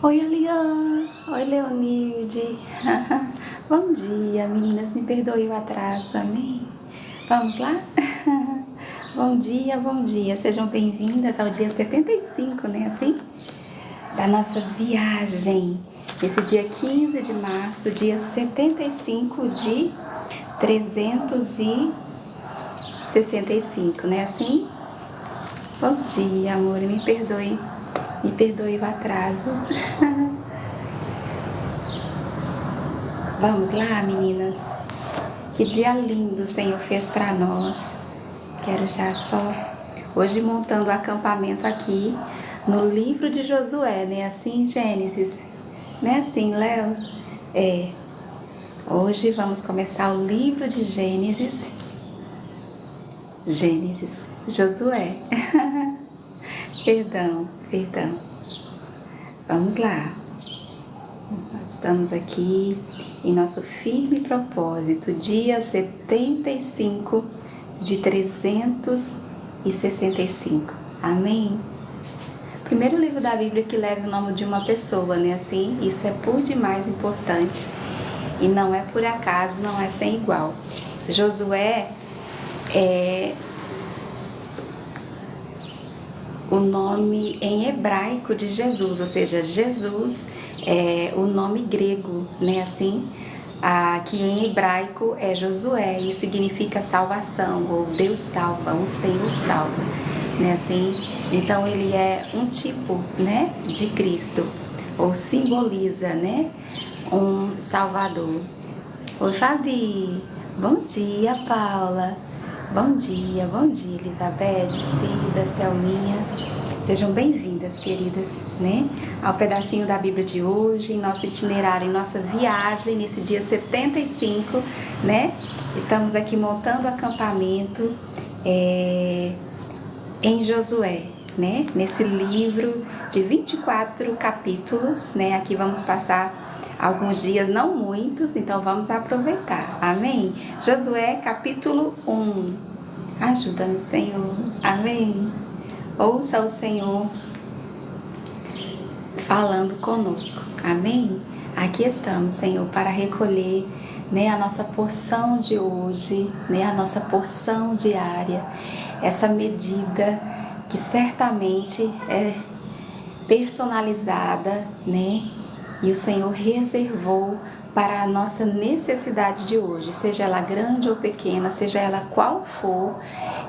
Oi, Eliane. Oi, Leonilde. Bom dia, meninas. Me perdoe o atraso, amém? Vamos lá? Bom dia, bom dia. Sejam bem-vindas ao dia 75, né? Assim? Da nossa viagem. Esse dia 15 de março, dia 75 de 365, né? Assim? Bom dia, amor. Me perdoe o atraso. Vamos lá, meninas? Que dia lindo o Senhor fez para nós. Quero já só hoje montando o acampamento aqui no livro de Josué, né? Assim, Gênesis. Né assim, Léo? É. Hoje vamos começar o livro de Gênesis. Josué. Perdão. Vamos lá. Nós estamos aqui em nosso firme propósito, dia 75 de 365. Amém? Primeiro livro da Bíblia que leva o nome de uma pessoa, né? Assim, isso é por demais importante e não é por acaso, não é sem igual. Josué é o nome em hebraico de Jesus, ou seja, Jesus é o nome grego, né? Assim, que em hebraico é Josué e significa salvação, ou Deus salva, o Senhor salva, né? Assim, então ele é um tipo, né, de Cristo, ou simboliza, né, um Salvador. Oi, Fabi. Bom dia, Paula. Bom dia, Elizabeth, Cida, Selminha. Sejam bem-vindas, queridas, né? Ao pedacinho da Bíblia de hoje, em nosso itinerário, em nossa viagem, nesse dia 75, né? Estamos aqui montando acampamento em Josué, né? Nesse livro de 24 capítulos, né? Aqui vamos passar alguns dias, não muitos, então vamos aproveitar, amém? Josué capítulo 1, ajuda-nos, Senhor, amém? Ouça o Senhor falando conosco, amém? Aqui estamos, Senhor, para recolher, né, a nossa porção de hoje, né, a nossa porção diária, essa medida que certamente é personalizada, né? E o Senhor reservou para a nossa necessidade de hoje, seja ela grande ou pequena, seja ela qual for,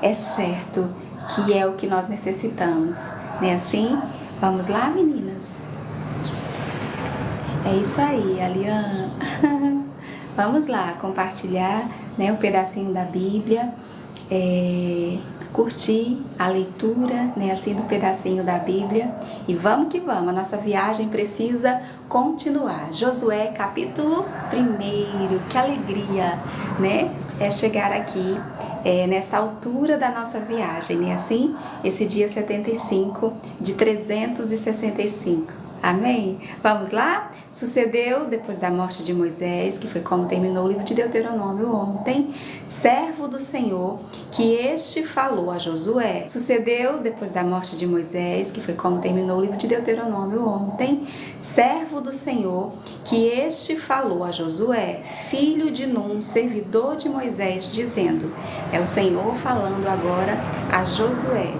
é certo que é o que nós necessitamos, né? Assim, vamos lá, meninas? É isso aí, Alian. Vamos lá compartilhar, né, um pedacinho da Bíblia, curtir a leitura, né, assim, do pedacinho da Bíblia, e vamos que vamos, a nossa viagem precisa continuar. Josué capítulo 1, que alegria, né, é chegar aqui nessa altura da nossa viagem, né, assim, esse dia 75 de 365. Amém? Vamos lá? Sucedeu depois da morte de Moisés, que foi como terminou o livro de Deuteronômio ontem, servo do Senhor, que este falou a Josué. Sucedeu depois da morte de Moisés, que foi como terminou o livro de Deuteronômio ontem, servo do Senhor, que este falou a Josué, filho de Num, servidor de Moisés, dizendo: é o Senhor falando agora a Josué.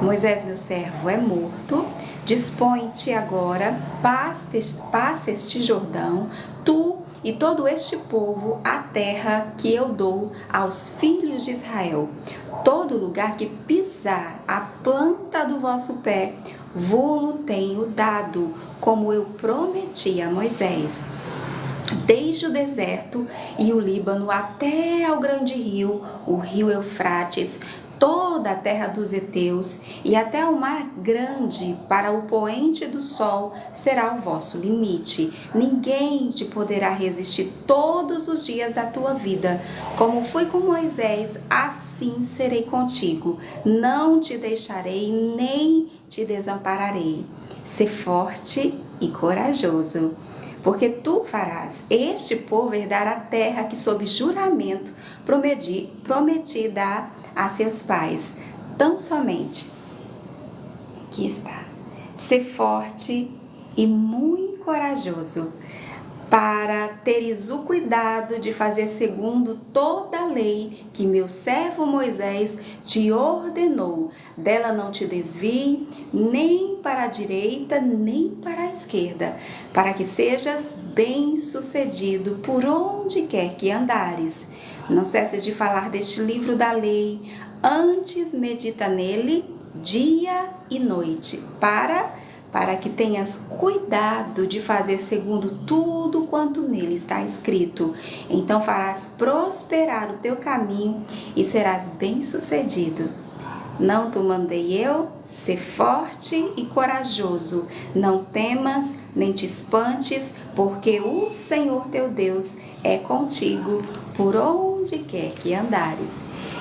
Moisés, meu servo, é morto. Dispõe-te agora, passa este Jordão, tu e todo este povo, a terra que eu dou aos filhos de Israel. Todo lugar que pisar a planta do vosso pé, vô-lo tenho dado, como eu prometi a Moisés. Desde o deserto e o Líbano até ao grande rio, o rio Eufrates, toda a terra dos heteus e até o mar grande, para o poente do sol, será o vosso limite. Ninguém te poderá resistir todos os dias da tua vida. Como fui com Moisés, assim serei contigo. Não te deixarei, nem te desampararei. Sê forte e corajoso, porque tu farás este povo herdar a terra que sob juramento prometi dar a seus pais. Tão somente, aqui está, ser forte e muito corajoso, para teres o cuidado de fazer segundo toda a lei que meu servo Moisés te ordenou. Dela não te desvie, nem para a direita, nem para a esquerda, para que sejas bem-sucedido por onde quer que andares. Não cesses de falar deste livro da lei, antes medita nele dia e noite, para que tenhas cuidado de fazer segundo tudo quanto nele está escrito. Então farás prosperar o teu caminho e serás bem-sucedido. Não te mandei eu? Ser forte e corajoso. Não temas, nem te espantes, porque o Senhor teu Deus é contigo por onde quer que andares.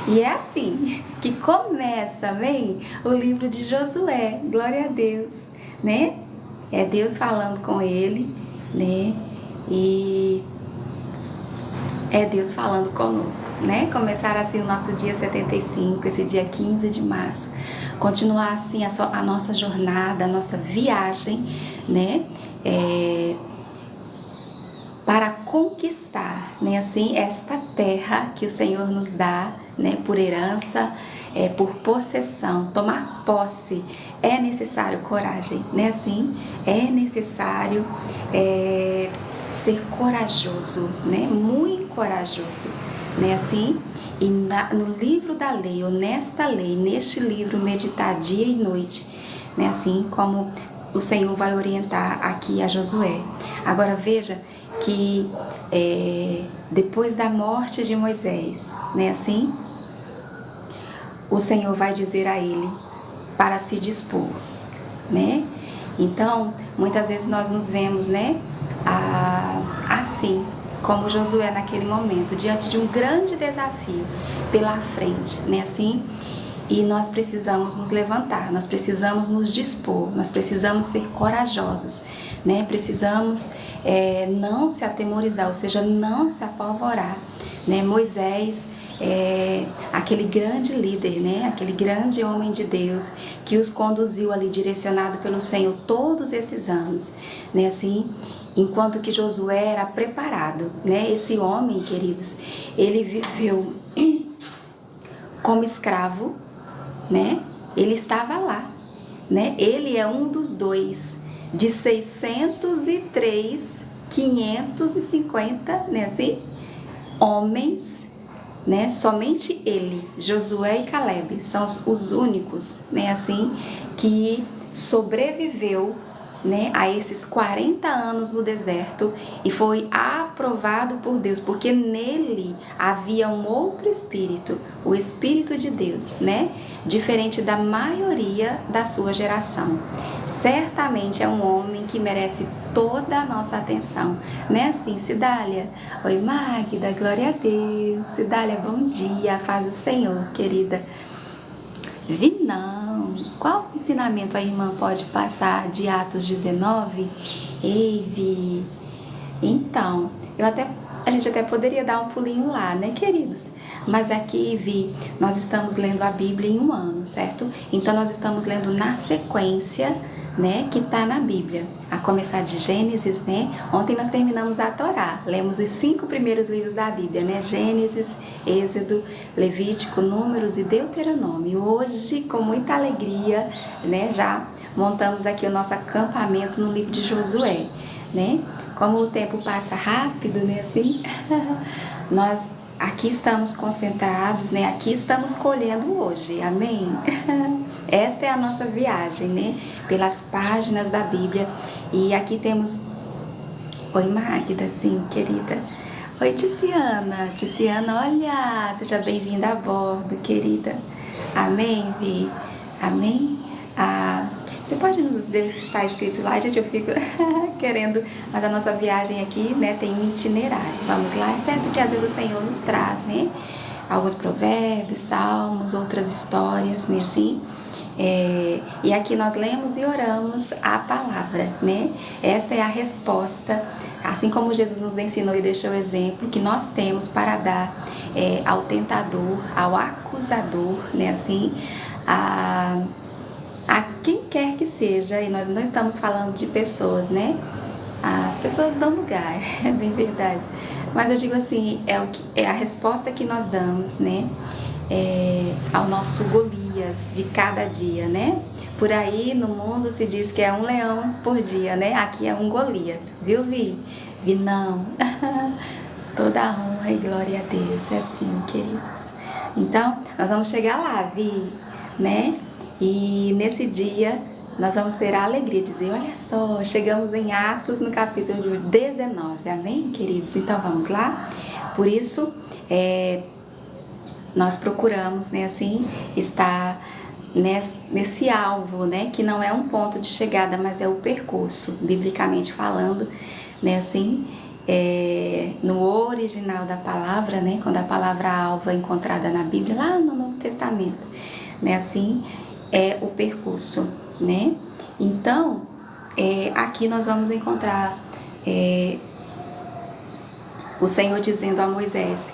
E é assim que começa, amém? O livro de Josué. Glória a Deus, né? É Deus falando com ele, né? E é Deus falando conosco, né? Começar assim o nosso dia 75, esse dia 15 de março. Continuar assim a nossa jornada, a nossa viagem, né? Para conquistar, né? Assim, esta terra que o Senhor nos dá, né? Por herança, por possessão, tomar posse. É necessário coragem, né? Assim, é necessário ser corajoso, né? Muito corajoso, né? Assim, e no livro da lei, ou nesta lei, neste livro, meditar dia e noite, né? Assim como o Senhor vai orientar aqui a Josué. Agora veja que depois da morte de Moisés, né? Assim, o Senhor vai dizer a ele para se dispor, né? Então, muitas vezes nós nos vemos, né? Assim como Josué naquele momento, diante de um grande desafio pela frente, né? Assim, e nós precisamos nos levantar, nós precisamos nos dispor, nós precisamos ser corajosos, né? Precisamos não se atemorizar, ou seja, não se apavorar, né? Moisés, aquele grande líder, né? Aquele grande homem de Deus que os conduziu ali, direcionado pelo Senhor todos esses anos, né? Assim, enquanto que Josué era preparado, né? Esse homem, queridos, ele viveu como escravo, né? Ele estava lá, né? Ele é um dos dois de 603, 550, né? Assim, homens, né? Somente ele, Josué e Caleb, são os únicos, né? Assim, que sobreviveu, né, a esses 40 anos no deserto e foi aprovado por Deus, porque nele havia um outro espírito, o Espírito de Deus, né, diferente da maioria da sua geração. Certamente é um homem que merece toda a nossa atenção, né? Assim, Cidália, oi Magda, glória a Deus. Cidália, bom dia, faz o Senhor, querida. Vi não. Qual ensinamento a irmã pode passar de Atos 19? Ei, Vi. Então, a gente até poderia dar um pulinho lá, né, queridos? Mas aqui, Vi, nós estamos lendo a Bíblia em um ano, certo? Então, nós estamos lendo na sequência, né, que está na Bíblia. A começar de Gênesis, né? Ontem nós terminamos a Torá. Lemos os 5 primeiros livros da Bíblia, né? Gênesis, Êxodo, Levítico, Números e Deuteronômio. Hoje, com muita alegria, né, já montamos aqui o nosso acampamento no livro de Josué, né? Como o tempo passa rápido, né, assim, nós aqui estamos concentrados, né? Aqui estamos colhendo hoje, amém? Esta é a nossa viagem, né? Pelas páginas da Bíblia. E aqui temos... Oi, Magda, sim, querida. Oi, Ticiana. Ticiana, olha, seja bem-vinda a bordo, querida. Amém, Vi? Amém? Você pode nos dizer se está escrito lá? Gente, eu fico querendo, mas a nossa viagem aqui, né, tem um itinerário. Vamos lá? É certo que às vezes o Senhor nos traz, né, alguns provérbios, salmos, outras histórias, né, assim. E aqui nós lemos e oramos a palavra, né? Esta é a resposta, assim como Jesus nos ensinou e deixou o exemplo, que nós temos para dar ao tentador, ao acusador, né? Assim, quem quer que seja, e nós não estamos falando de pessoas, né? As pessoas dão lugar, é bem verdade. Mas eu digo assim, é a resposta que nós damos, né? Ao nosso Golias de cada dia, né? Por aí no mundo se diz que é um leão por dia, né? Aqui é um Golias, viu, Vi? Vi não. Toda a honra e glória a Deus, é assim, queridos. Então, nós vamos chegar lá, Vi, né? E nesse dia nós vamos ter a alegria de dizer, olha só, chegamos em Atos no capítulo 19, amém, queridos? Então vamos lá? Por isso, nós procuramos, né, assim, estar nesse alvo, né, que não é um ponto de chegada, mas é o percurso, biblicamente falando, né, assim, no original da palavra, né, quando a palavra alvo é encontrada na Bíblia, lá no Novo Testamento, né, assim, é o percurso, né? Então, aqui nós vamos encontrar o Senhor dizendo a Moisés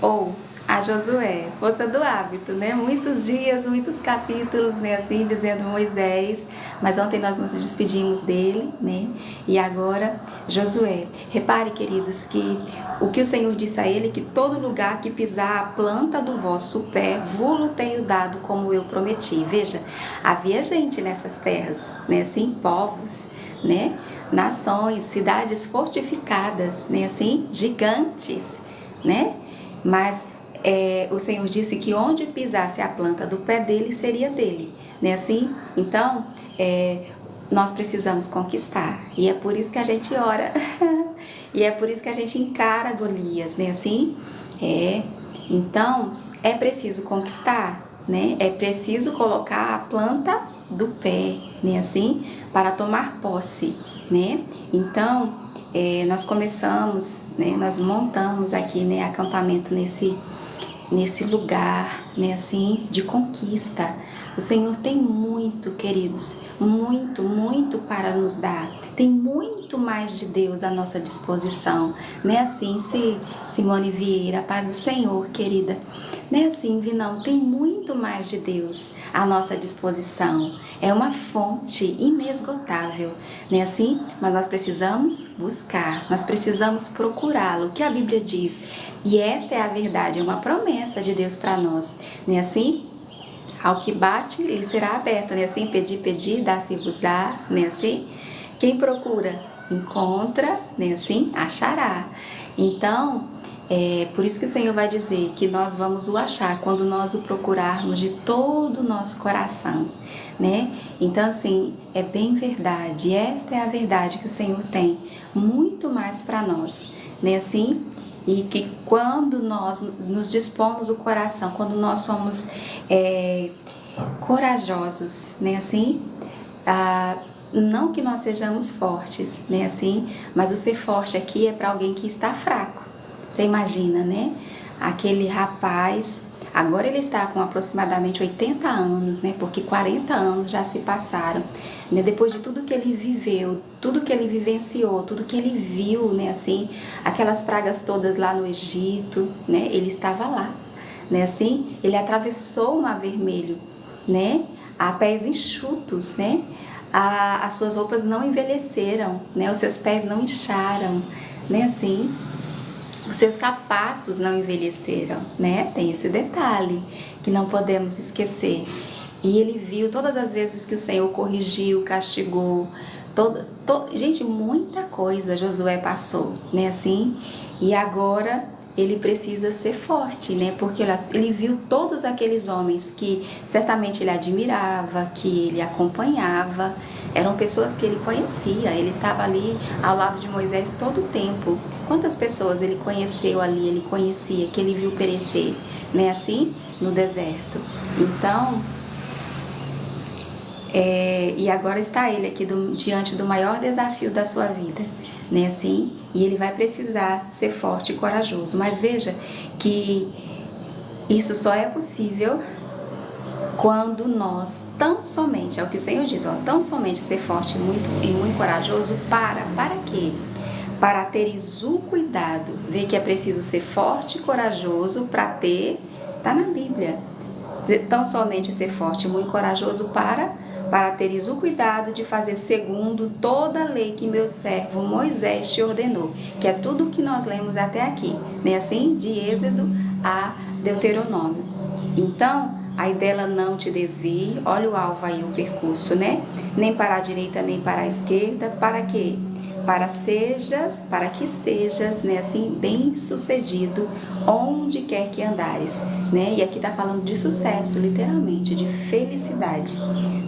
ou a Josué, força do hábito, né? Muitos dias, muitos capítulos, né? Assim, dizendo Moisés, mas ontem nós nos despedimos dele, né? E agora Josué. Repare, queridos, que o que o Senhor disse a ele, que todo lugar que pisar a planta do vosso pé, vulo tenho dado como eu prometi. Veja, havia gente nessas terras, né? Assim, povos, né? Nações, cidades fortificadas, né? Assim, gigantes, né? Mas o Senhor disse que onde pisasse a planta do pé dele, seria dele, né? Assim, então, nós precisamos conquistar, e é por isso que a gente ora, e é por isso que a gente encara Golias, né? Assim, então, é preciso conquistar, né? É preciso colocar a planta do pé, né? Assim, para tomar posse, né? Então, nós começamos, né? Nós montamos aqui, né? Acampamento nesse lugar, né, assim, de conquista. O Senhor tem muito, queridos, muito, muito para nos dar. Tem muito mais de Deus à nossa disposição, né? Assim, Simone Vieira, paz do Senhor, querida. Né? Assim, Vinão, tem muito mais de Deus à nossa disposição. É uma fonte inesgotável, né? Assim, mas nós precisamos buscar, nós precisamos procurá-lo. O que a Bíblia diz? E esta é a verdade, é uma promessa de Deus para nós, né? Assim, ao que bate, ele será aberto, né? Assim, pedir, dá-se-vos-á, né? Assim, quem procura, encontra, né? Assim, achará. Então, por isso que o Senhor vai dizer que nós vamos o achar quando nós o procurarmos de todo o nosso coração, né? Então, assim, é bem verdade. Esta é a verdade que o Senhor tem, muito mais para nós, né? Assim, e que quando nós nos dispomos o coração, quando nós somos corajosos, né? Assim, não que nós sejamos fortes, né? Assim, mas o ser forte aqui é para alguém que está fraco. Você imagina, né? Aquele rapaz, agora ele está com aproximadamente 80 anos, né? Porque 40 anos já se passaram, né? Depois de tudo que ele viveu, tudo que ele vivenciou, tudo que ele viu, né? Assim, aquelas pragas todas lá no Egito, né? Ele estava lá, né? Assim, ele atravessou o Mar Vermelho, né? A pés enxutos, né? As suas roupas não envelheceram, né? Os seus pés não incharam, né? Assim, os seus sapatos não envelheceram, né? Tem esse detalhe que não podemos esquecer. E ele viu todas as vezes que o Senhor corrigiu, castigou, gente, muita coisa Josué passou, né? Assim, e agora ele precisa ser forte, né? Porque ele viu todos aqueles homens que certamente ele admirava, que ele acompanhava, eram pessoas que ele conhecia, ele estava ali ao lado de Moisés todo o tempo. Quantas pessoas ele conheceu ali, ele conhecia, que ele viu perecer, né? Assim, no deserto. Então, e agora está ele aqui diante do maior desafio da sua vida, né? Assim, e ele vai precisar ser forte e corajoso. Mas veja que isso só é possível quando nós tão somente, é o que o Senhor diz, tão somente ser forte e muito corajoso para quê? Para teres o cuidado, ver que é preciso ser forte e corajoso para ter, tá na Bíblia, tão somente ser forte e muito corajoso para para teres o cuidado de fazer segundo toda a lei que meu servo Moisés te ordenou, que é tudo o que nós lemos até aqui, né? Assim, de Êxodo a Deuteronômio. Então, aí dela não te desvie, olha o alvo aí, o percurso, né? Nem para a direita, nem para a esquerda, para quê? Para que sejas, né, assim, bem sucedido onde quer que andares, né? E aqui tá falando de sucesso, literalmente, de felicidade.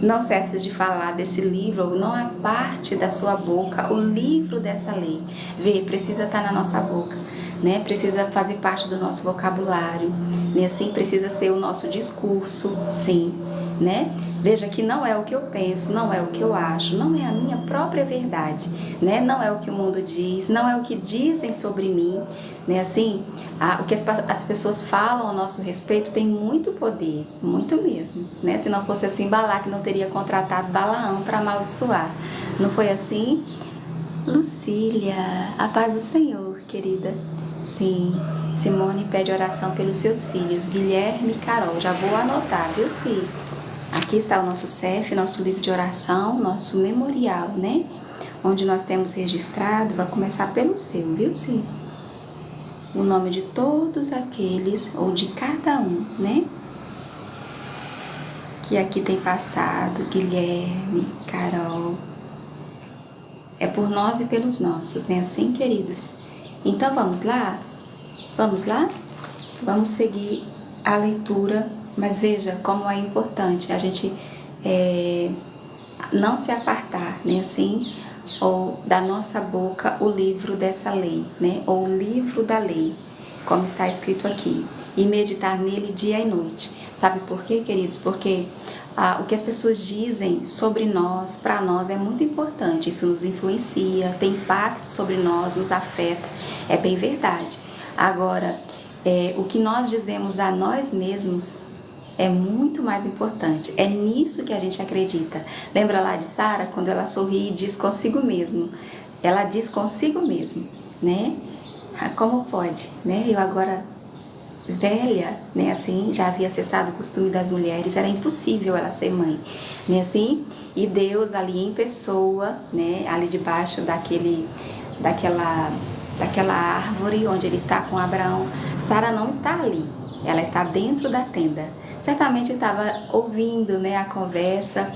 Não cesses de falar desse livro, não é parte da sua boca o livro dessa lei. Vê, precisa estar na nossa boca, né? Precisa fazer parte do nosso vocabulário, né? Assim, precisa ser o nosso discurso, sim, né? Veja que não é o que eu penso, não é o que eu acho, não é a minha própria verdade, né? Não é o que o mundo diz, não é o que dizem sobre mim, né? Assim, o que as pessoas falam a nosso respeito tem muito poder, muito mesmo, né? Se não fosse assim, Balaque não teria contratado Balaão para amaldiçoar. Não foi assim? Lucília, a paz do Senhor, querida. Sim, Simone pede oração pelos seus filhos, Guilherme e Carol. Já vou anotar, viu, Sim? Aqui está o nosso CEF, nosso livro de oração, nosso memorial, né? Onde nós temos registrado, vai começar pelo seu, viu, Sim? O nome de todos aqueles, ou de cada um, né? Que aqui tem passado, Guilherme, Carol. É por nós e pelos nossos, né? Assim, queridos? Então, vamos lá? Vamos lá? Vamos seguir a leitura, mas veja como é importante a gente não se apartar, né? Assim, ou da nossa boca o livro dessa lei, né? Ou o livro da lei, como está escrito aqui, e meditar nele dia e noite. Sabe por quê, queridos? Porque o que as pessoas dizem sobre nós, para nós, é muito importante. Isso nos influencia, tem impacto sobre nós, nos afeta. É bem verdade. Agora, o que nós dizemos a nós mesmos é muito mais importante. É nisso que a gente acredita. Lembra lá de Sara, quando ela sorri e diz consigo mesmo? Ela diz consigo mesmo, né? Como pode, né? Eu agora velha, né, assim, já havia cessado o costume das mulheres, era impossível ela ser mãe, né, assim, e Deus ali em pessoa, né, ali debaixo daquela árvore onde ele está com Abraão, Sara não está ali, ela está dentro da tenda, certamente estava ouvindo, né, a conversa,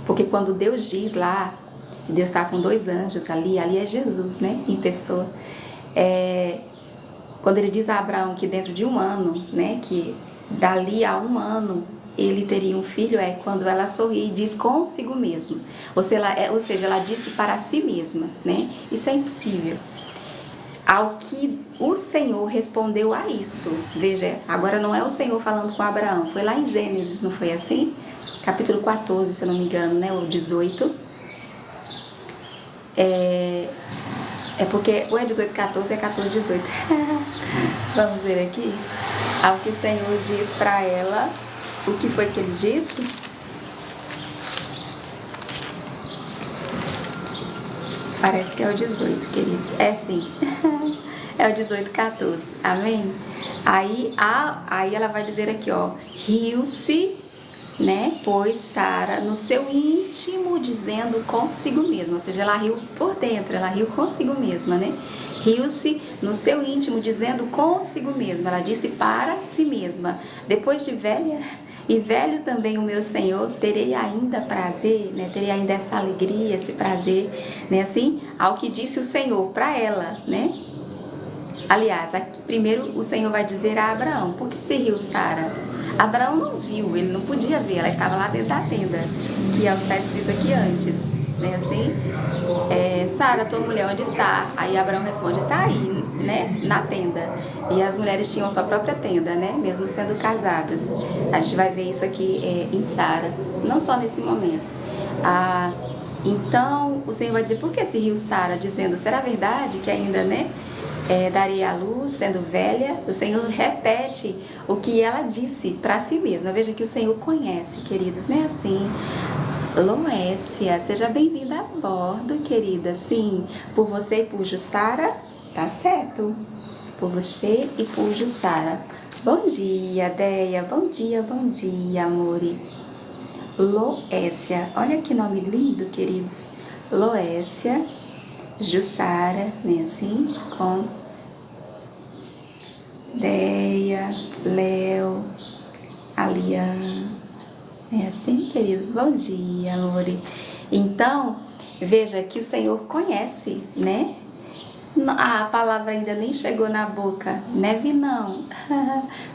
porque quando Deus diz lá, Deus está com 2 anjos ali é Jesus, né, em pessoa, quando ele diz a Abraão que dentro de 1 ano, né, que dali a 1 ano ele teria um filho, é quando ela sorri e diz consigo mesma. Ou seja, ela disse para si mesma, né? Isso é impossível. Ao que o Senhor respondeu a isso. Veja, agora não é o Senhor falando com Abraão, foi lá em Gênesis, não foi assim? Capítulo 14, se eu não me engano, né? Ou 18. É porque ou é 18, 14, é 14, 18. Vamos ver aqui. Ao que o Senhor diz para ela, o que foi que ele disse? Parece que é o 18, queridos. É sim. É o 18, 14. Amém? Aí ela vai dizer aqui, ó. Riu-se, né? Pois Sara no seu íntimo dizendo consigo mesma, ou seja, ela riu por dentro, ela riu consigo mesma, né? Riu-se no seu íntimo dizendo consigo mesma, ela disse para si mesma, depois de velha e velho também o meu Senhor, terei ainda prazer, né? Terei ainda essa alegria, esse prazer, né? Assim, ao que disse o Senhor para ela, né? Aliás, aqui, primeiro o Senhor vai dizer a Abraão, por que se riu Sara? Abraão não viu, ele não podia ver, ela estava lá dentro da tenda, que é o que está escrito aqui antes, né, assim, Sara, tua mulher, onde está? Aí Abraão responde, está aí, né, na tenda, e as mulheres tinham sua própria tenda, né, mesmo sendo casadas, a gente vai ver isso aqui em Sara, não só nesse momento, então o Senhor vai dizer, por que se riu Sara, dizendo, será verdade que ainda, né, daria à luz, sendo velha? O Senhor repete o que ela disse para si mesma. Veja que o Senhor conhece, queridos, não é assim? Loécia, seja bem-vinda a bordo, querida. Sim, por você e por Jussara, tá certo? Por você e por Jussara. Bom dia, Deia. Bom dia, amore. Loécia. Olha que nome lindo, queridos. Loécia, Jussara, né, assim, com Deia, Léo, Alian, é assim, queridos? Bom dia, amore. Então, veja que o Senhor conhece, né? A palavra ainda nem chegou na boca, né, Vinão?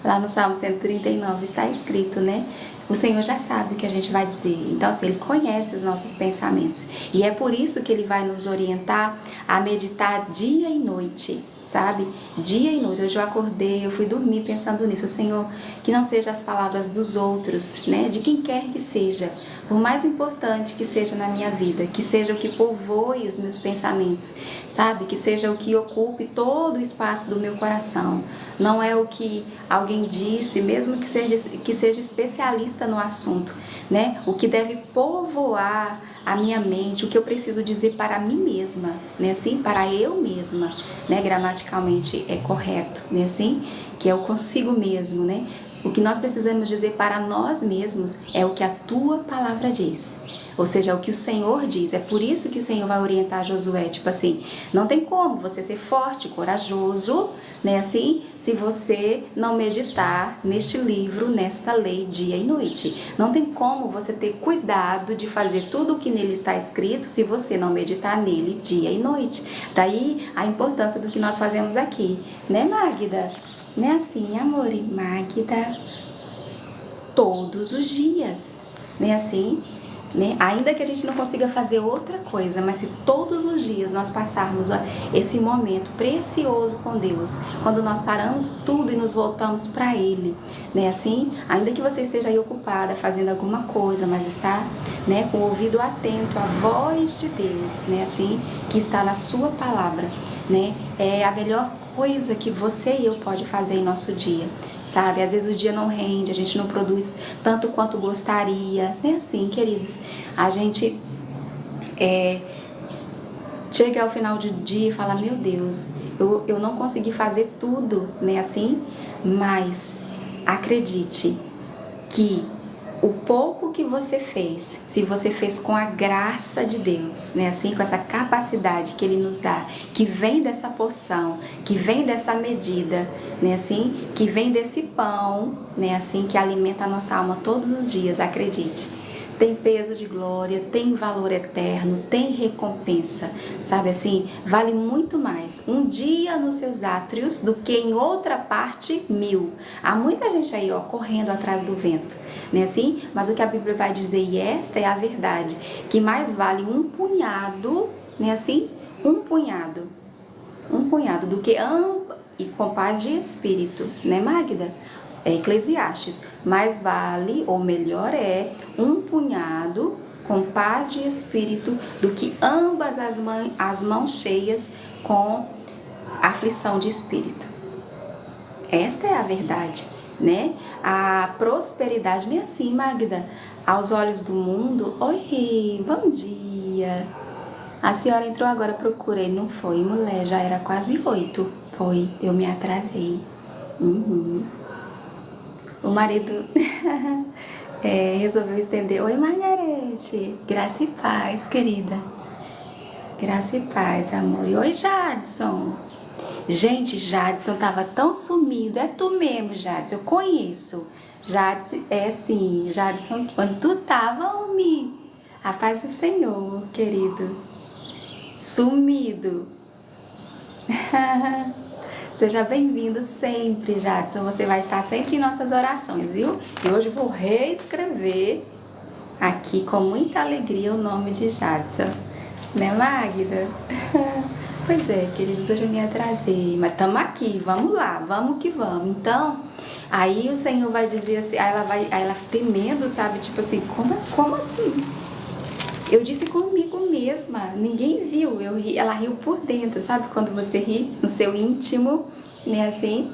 Lá no Salmo 139 está escrito, né? O Senhor já sabe o que a gente vai dizer. Então, assim, Ele conhece os nossos pensamentos. E é por isso que Ele vai nos orientar a meditar dia e noite, sabe? Dia e noite. Hoje eu acordei, eu fui dormir pensando nisso. Senhor, que não sejam as palavras dos outros, né? De quem quer que seja. Por mais importante que seja na minha vida, que seja o que povoe os meus pensamentos, sabe? Que seja o que ocupe todo o espaço do meu coração. Não é o que alguém disse, mesmo que seja especialista no assunto, né? O que deve povoar a minha mente, o que eu preciso dizer para mim mesma, né? Assim, para eu mesma, né? Gramaticalmente é correto, né? Assim, que é o consigo mesmo, né? O que nós precisamos dizer para nós mesmos é o que a tua palavra diz. Ou seja, é o que o Senhor diz. É por isso que o Senhor vai orientar Josué. Tipo assim, não tem como você ser forte, corajoso, né? Assim, se você não meditar neste livro, nesta lei, dia e noite. Não tem como você ter cuidado de fazer tudo o que nele está escrito se você não meditar nele dia e noite. Daí a importância do que nós fazemos aqui, né, Magda? Né, assim, amor e Magda, todos os dias, né, assim, né, ainda que a gente não consiga fazer outra coisa, mas se todos os dias nós passarmos esse momento precioso com Deus, quando nós paramos tudo e nos voltamos para Ele, né, assim, ainda que você esteja aí ocupada fazendo alguma coisa, mas está, né, com o ouvido atento à voz de Deus, né, assim, que está na sua palavra, né, é a melhor coisa que você e eu pode fazer em nosso dia, sabe? Às vezes o dia não rende, a gente não produz tanto quanto gostaria, é assim, queridos, a gente chega ao final do dia e fala, meu Deus, eu não consegui fazer tudo, né, assim, mas acredite que o pouco que você fez, se você fez com a graça de Deus, né, assim, com essa capacidade que Ele nos dá, que vem dessa porção, que vem dessa medida, né, assim, que vem desse pão, né, assim, que alimenta a nossa alma todos os dias, acredite. Tem peso de glória, tem valor eterno, tem recompensa, sabe assim? Vale muito mais um dia nos seus átrios do que em outra parte 1000. Há muita gente aí, ó, correndo atrás do vento, né assim? Mas o que a Bíblia vai dizer, e esta é a verdade, que mais vale um punhado, né assim? Um punhado do que e com paz de espírito, né, Magda? É Eclesiastes, mais vale, ou melhor é, um punhado com paz de espírito do que ambas as mãos cheias com aflição de espírito. Esta é a verdade, né? A prosperidade, nem assim, Magda, aos olhos do mundo. Oi, bom dia. A senhora entrou agora, procurei, não foi, mulher, já era quase 8. Foi, eu me atrasei. O marido resolveu estender. Oi, Margarete. Graça e paz, querida. Graça e paz, amor. E oi, Jadson. Gente, Jadson tava tão sumido. É tu mesmo, Jadson. Eu conheço. Jadson, é sim. Jadson, quando tu tava, homem. A paz do Senhor, querido. Sumido. Seja bem-vindo sempre, Jadson. Você vai estar sempre em nossas orações, viu? E hoje vou reescrever aqui com muita alegria o nome de Jadson. Né, Magda? Pois é, queridos, hoje eu me atrasei, mas estamos aqui, vamos lá, vamos que vamos. Então, aí o Senhor vai dizer assim, aí ela temendo, sabe? Tipo assim, como assim? Eu disse comigo mesma, ninguém viu, eu ri, ela riu por dentro, sabe? Quando você ri no seu íntimo, né, assim.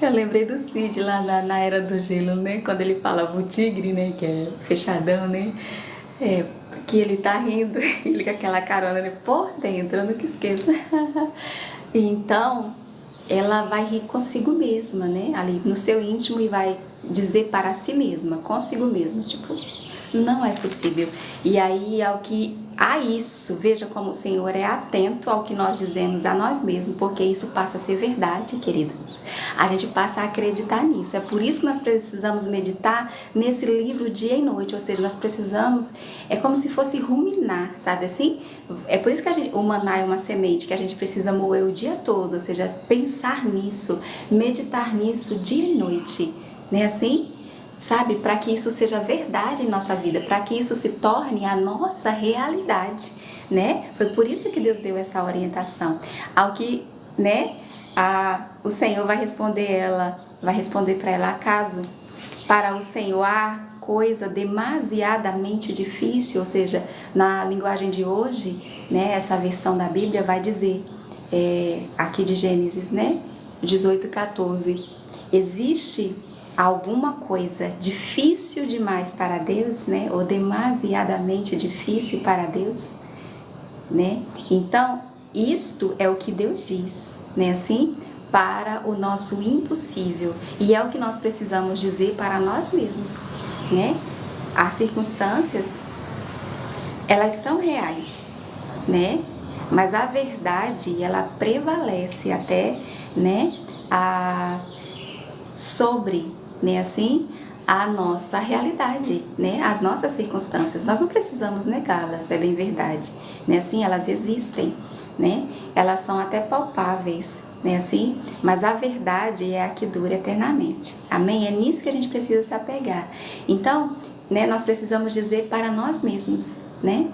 Eu lembrei do Cid lá na Era do Gelo, né? Quando ele falava o tigre, né? Que é fechadão, né? Que ele tá rindo, ele com aquela carona, né? Por dentro, eu nunca esqueço. Então, ela vai rir consigo mesma, né? Ali no seu íntimo, e vai dizer para si mesma, consigo mesma, tipo, não é possível. E aí, a isso, veja como o Senhor é atento ao que nós dizemos a nós mesmos, porque isso passa a ser verdade, queridos. A gente passa a acreditar nisso. É por isso que nós precisamos meditar nesse livro dia e noite, ou seja, nós precisamos, é como se fosse ruminar, sabe assim? É por isso que o maná é uma semente que a gente precisa moer o dia todo, ou seja, pensar nisso, meditar nisso dia e noite, né assim? Sabe, para que isso seja verdade em nossa vida, para que isso se torne a nossa realidade, né? Foi por isso que Deus deu essa orientação. Ao que, né, o Senhor vai responder para ela: acaso para o Senhor há coisa demasiadamente difícil? Ou seja, na linguagem de hoje, né, essa versão da Bíblia vai dizer, aqui de Gênesis, né, 18:14, existe alguma coisa difícil demais para Deus, né? Ou demasiadamente difícil para Deus, né? Então, isto é o que Deus diz, né? Assim, para o nosso impossível. E é o que nós precisamos dizer para nós mesmos, né? As circunstâncias, elas são reais, né? Mas a verdade, ela prevalece até, né? Sobre, né, assim, a nossa realidade, né, as nossas circunstâncias. Nós não precisamos negá-las, é bem verdade, né, assim, elas existem, né, elas são até palpáveis, né, assim, mas a verdade é a que dura eternamente, amém? É nisso que a gente precisa se apegar. Então, né, nós precisamos dizer para nós mesmos, né,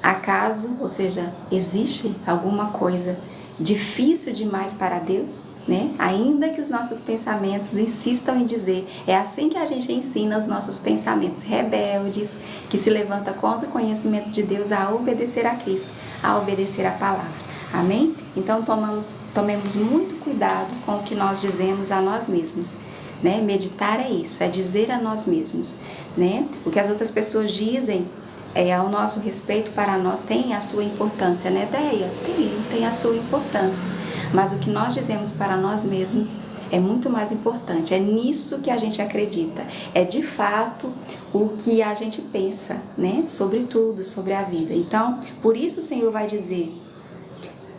acaso, ou seja, existe alguma coisa difícil demais para Deus? Né? Ainda que os nossos pensamentos insistam em dizer, é assim que a gente ensina os nossos pensamentos rebeldes, que se levanta contra o conhecimento de Deus, a obedecer a Cristo, a obedecer a palavra. Amém? Então tomemos muito cuidado com o que nós dizemos a nós mesmos. Né? Meditar é isso, é dizer a nós mesmos. Né? O que as outras pessoas dizem ao nosso respeito, para nós, tem a sua importância, né, Deia? Tem a sua importância. Mas o que nós dizemos para nós mesmos é muito mais importante. É nisso que a gente acredita. É de fato o que a gente pensa, né? Sobre tudo, sobre a vida. Então, por isso o Senhor vai dizer: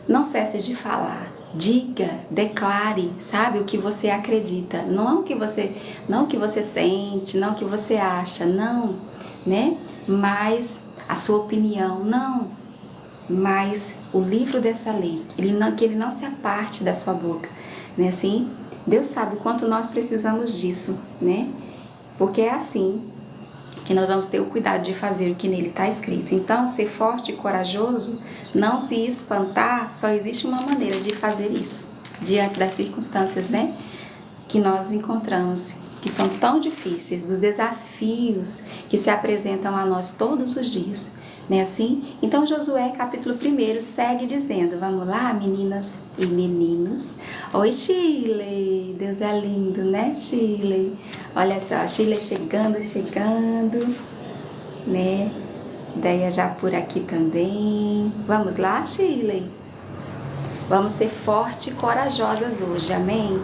não cesse de falar. Diga, declare, sabe, o que você acredita. Não o que você sente, não o que você acha, não, né? Mas a sua opinião, não. Mas o livro dessa lei, que ele não se aparte da sua boca, né? Assim, Deus sabe o quanto nós precisamos disso, né? Porque é assim que nós vamos ter o cuidado de fazer o que nele está escrito. Então, ser forte e corajoso, não se espantar, só existe uma maneira de fazer isso, diante das circunstâncias, né, que nós encontramos, que são tão difíceis, dos desafios que se apresentam a nós todos os dias. Não é assim? Então Josué capítulo 1 segue dizendo, vamos lá, meninas e meninos. Oi, Shirley, Deus é lindo, né, Shirley? Olha só, Shirley chegando, né? Deia já por aqui também. Vamos lá, Shirley? Vamos ser fortes e corajosas hoje, amém?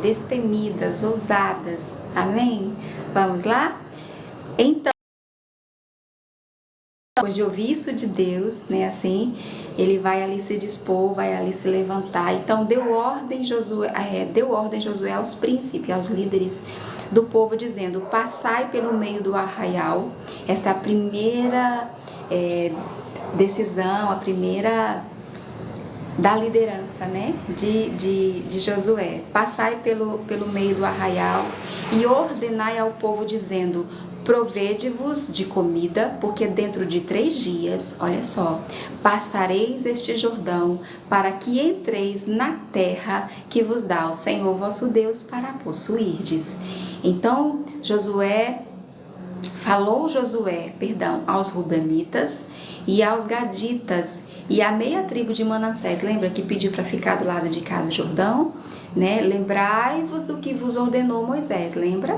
Destemidas, ousadas, amém? Vamos lá? Então, depois de ouvir isso de Deus, né, assim, ele vai ali se dispor, vai ali se levantar. Então deu ordem Josué aos príncipes, aos líderes do povo, dizendo: passai pelo meio do arraial. Esta é a primeira decisão, a primeira da liderança, né, de Josué. Passai pelo meio do arraial e ordenai ao povo, dizendo: provede-vos de comida, porque dentro de 3 dias, olha só, passareis este Jordão, para que entreis na terra que vos dá o Senhor vosso Deus para possuirdes. Então, falou Josué, aos Rubenitas e aos Gaditas e a meia tribo de Manassés. Lembra que pediu para ficar do lado de cá do Jordão? Né? Lembrai-vos do que vos ordenou Moisés, lembra?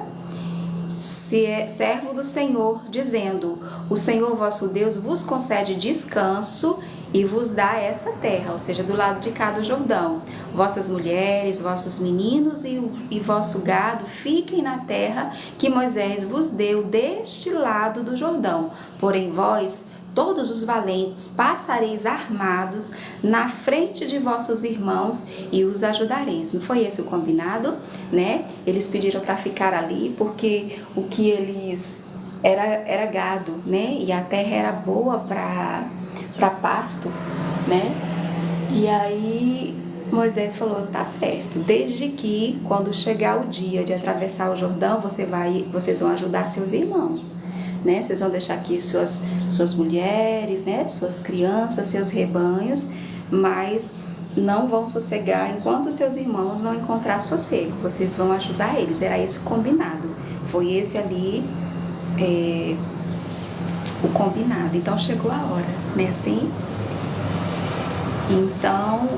Servo do Senhor, dizendo: o Senhor vosso Deus vos concede descanso e vos dá essa terra, ou seja, do lado de cá do Jordão. Vossas mulheres, vossos meninos e vosso gado fiquem na terra que Moisés vos deu deste lado do Jordão. Porém vós, todos os valentes, passareis armados na frente de vossos irmãos e os ajudareis. Não foi esse o combinado, né? Eles pediram para ficar ali porque o que eles era gado, né? E a terra era boa para pasto, né? E aí Moisés falou, tá certo, desde que quando chegar o dia de atravessar o Jordão, vocês vão ajudar seus irmãos, né? Vocês vão deixar aqui suas mulheres, né? Suas crianças, seus rebanhos, mas não vão sossegar enquanto seus irmãos não encontrar sossego. Vocês vão ajudar eles. Era esse o combinado. Foi esse ali o combinado. Então chegou a hora, né? Assim. Então,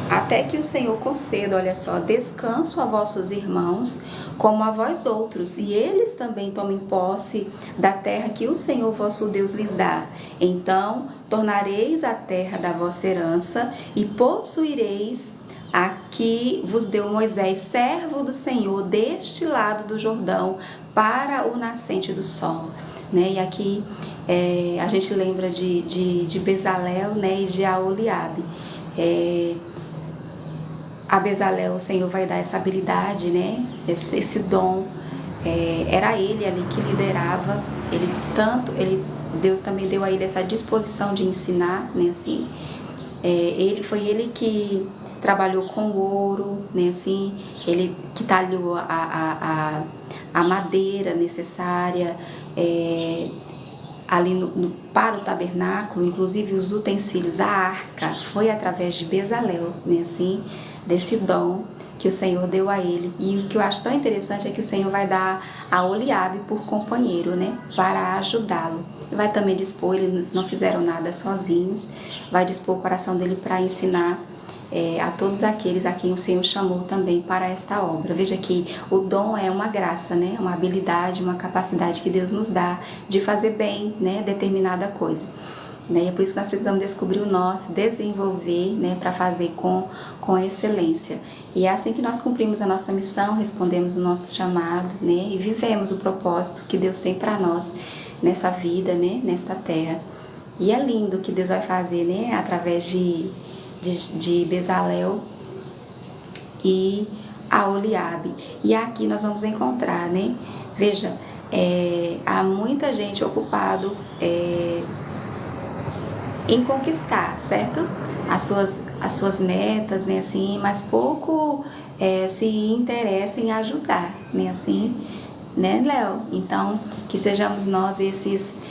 até que o Senhor conceda, olha só, descanso a vossos irmãos, como a vós outros, e eles também tomem posse da terra que o Senhor vosso Deus lhes dá. Então tornareis a terra da vossa herança e possuireis a que vos deu Moisés, servo do Senhor, deste lado do Jordão, para o nascente do sol. Né? E aqui a gente lembra de Bezalel, né? E de Aholiabe. A Bezalel, o Senhor vai dar essa habilidade, né? Esse dom. Era ele ali que liderava. Deus também deu a ele essa disposição de ensinar, né? Assim, foi ele que trabalhou com ouro, né? Assim, ele que talhou a madeira necessária ali para o tabernáculo, inclusive os utensílios, a arca, foi através de Bezalel, né? Assim, desse dom que o Senhor deu a ele. E o que eu acho tão interessante é que o Senhor vai dar a Aholiabe por companheiro, né? Para ajudá-lo. Vai também dispor, eles não fizeram nada sozinhos, vai dispor o coração dele para ensinar a todos aqueles a quem o Senhor chamou também para esta obra. Veja que o dom é uma graça, né? Uma habilidade, uma capacidade que Deus nos dá de fazer bem, né? Determinada coisa. Né? E é por isso que nós precisamos descobrir o nosso, desenvolver, né? Para fazer com excelência. E é assim que nós cumprimos a nossa missão, respondemos o nosso chamado, né? E vivemos o propósito que Deus tem para nós nessa vida, né? Nesta terra. E é lindo o que Deus vai fazer, né? Através de Bezalel e Aholiabe. E aqui nós vamos encontrar, né? Veja, há muita gente ocupado em conquistar, certo? As suas metas, né? Assim, mas pouco se interessa em ajudar, né? Assim, né, Léo? Então, que sejamos nós esses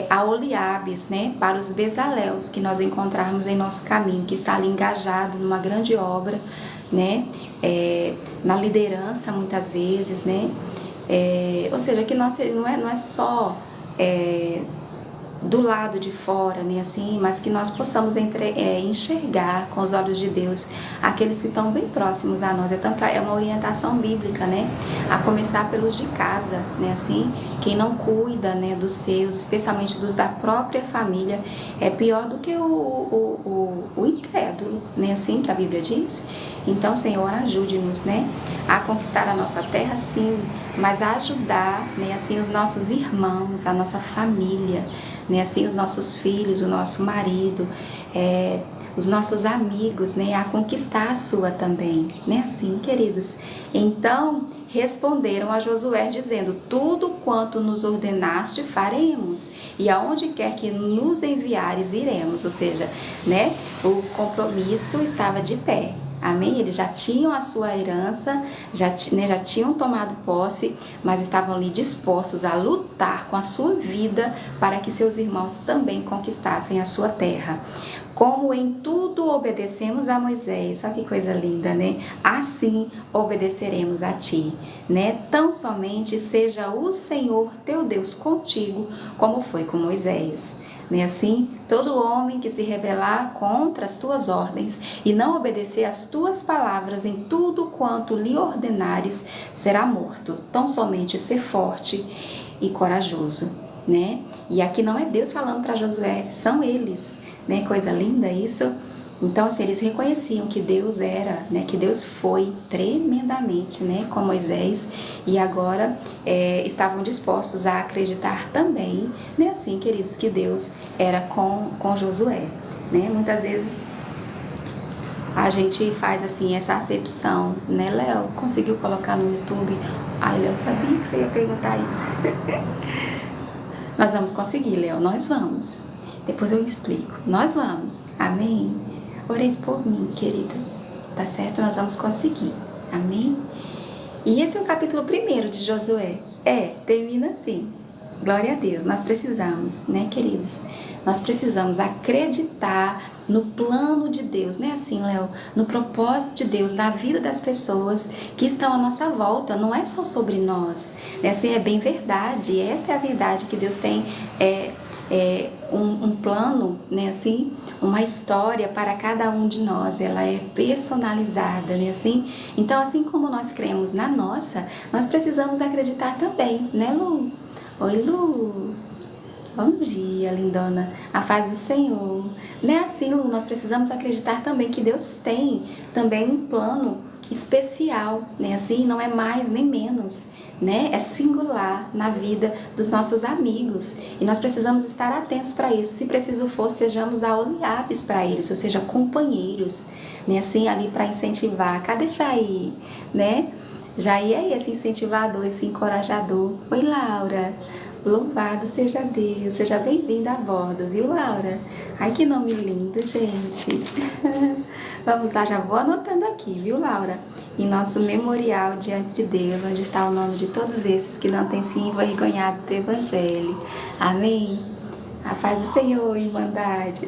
Aholiabes, né, para os Bezaleus que nós encontrarmos em nosso caminho, que está ali engajado numa grande obra, né, na liderança muitas vezes, né, ou seja, que não é só do lado de fora, né, assim, mas que nós possamos enxergar com os olhos de Deus aqueles que estão bem próximos a nós. É uma orientação bíblica, né, a começar pelos de casa, né, assim, quem não cuida, né, dos seus, especialmente dos da própria família, é pior do que o incrédulo, né, assim que a Bíblia diz. Então, Senhor, ajude-nos, né, a conquistar a nossa terra, sim, mas a ajudar, né, assim, os nossos irmãos, a nossa família, né, assim, os nossos filhos, o nosso marido, os nossos amigos, né, a conquistar a sua também, né, assim, queridos. Então, responderam a Josué dizendo, tudo quanto nos ordenaste faremos, e aonde quer que nos enviares iremos, ou seja, né, o compromisso estava de pé. Amém? Eles já tinham a sua herança, já tinham tomado posse, mas estavam ali dispostos a lutar com a sua vida para que seus irmãos também conquistassem a sua terra. Como em tudo obedecemos a Moisés, olha que coisa linda, né? Assim obedeceremos a ti, né? Tão somente seja o Senhor teu Deus contigo, como foi com Moisés. Assim, todo homem que se rebelar contra as tuas ordens e não obedecer às tuas palavras em tudo quanto lhe ordenares, será morto. Tão somente ser forte e corajoso, né? E aqui não é Deus falando para Josué, são eles, né? Coisa linda isso. Então, assim, eles reconheciam que Deus era, né? Que Deus foi tremendamente, né? Com Moisés, e agora estavam dispostos a acreditar também, né? Assim, queridos, que Deus era com Josué, né? Muitas vezes a gente faz assim essa acepção, né? Léo, conseguiu colocar no YouTube? Ai, Léo, sabia que você ia perguntar isso. Nós vamos conseguir, Léo, nós vamos. Depois eu explico. Nós vamos. Amém? Orei por mim, querida. Tá certo? Nós vamos conseguir. Amém? E esse é o capítulo 1 de Josué. Termina assim. Glória a Deus. Nós precisamos, né, queridos? Nós precisamos acreditar no plano de Deus, né, assim, Léo? No propósito de Deus, na vida das pessoas que estão à nossa volta. Não é só sobre nós. Né? Assim, é bem verdade. Essa é a verdade que Deus tem. Um plano, né, assim, uma história para cada um de nós. Ela é personalizada, né, assim. Então, assim como nós cremos na nossa, nós precisamos acreditar também, né, Lu? Oi, Lu. Bom dia, lindona. A paz do Senhor. Né, assim, Lu, nós precisamos acreditar também que Deus tem também um plano especial, né, assim, não é mais nem menos, né? É singular na vida dos nossos amigos, e nós precisamos estar atentos para isso. Se preciso for, sejamos oleáveis para eles, ou seja, companheiros, né? Assim, ali para incentivar. Cadê Jair, né? Jair é esse incentivador, esse encorajador. Oi, Laura. Louvado seja Deus. Seja bem-vinda a bordo, viu, Laura? Ai, que nome lindo, gente. Vamos lá, já vou anotando aqui, viu, Laura? Em nosso memorial diante de Deus, onde está o nome de todos esses que não têm se envergonhado do Evangelho. Amém? A paz do Senhor, Irmandade.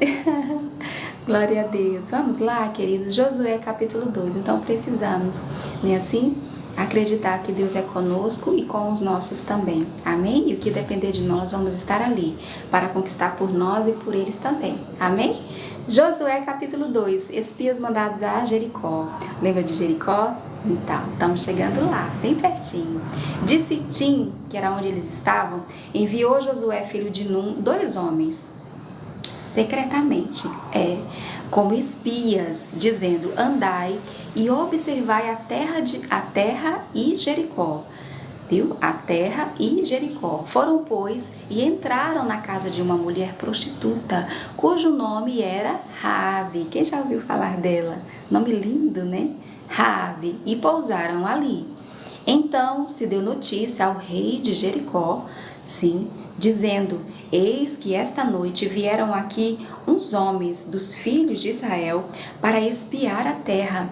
Glória a Deus. Vamos lá, queridos. Josué capítulo 2. Então precisamos, né, assim, acreditar que Deus é conosco e com os nossos também. Amém? E o que depender de nós, vamos estar ali para conquistar por nós e por eles também. Amém? Josué capítulo 2, espias mandados a Jericó. Lembra de Jericó? Então, estamos chegando lá, bem pertinho. De Sitim, que era onde eles estavam, enviou Josué, filho de Num, 2 homens, secretamente, como espias, dizendo: andai e observai a terra e Jericó. Viu? A terra e Jericó. Foram, pois, e entraram na casa de uma mulher prostituta, cujo nome era Raabe. Quem já ouviu falar dela? Nome lindo, né? Raabe. E pousaram ali. Então se deu notícia ao rei de Jericó, sim, dizendo: eis que esta noite vieram aqui uns homens dos filhos de Israel para espiar a terra.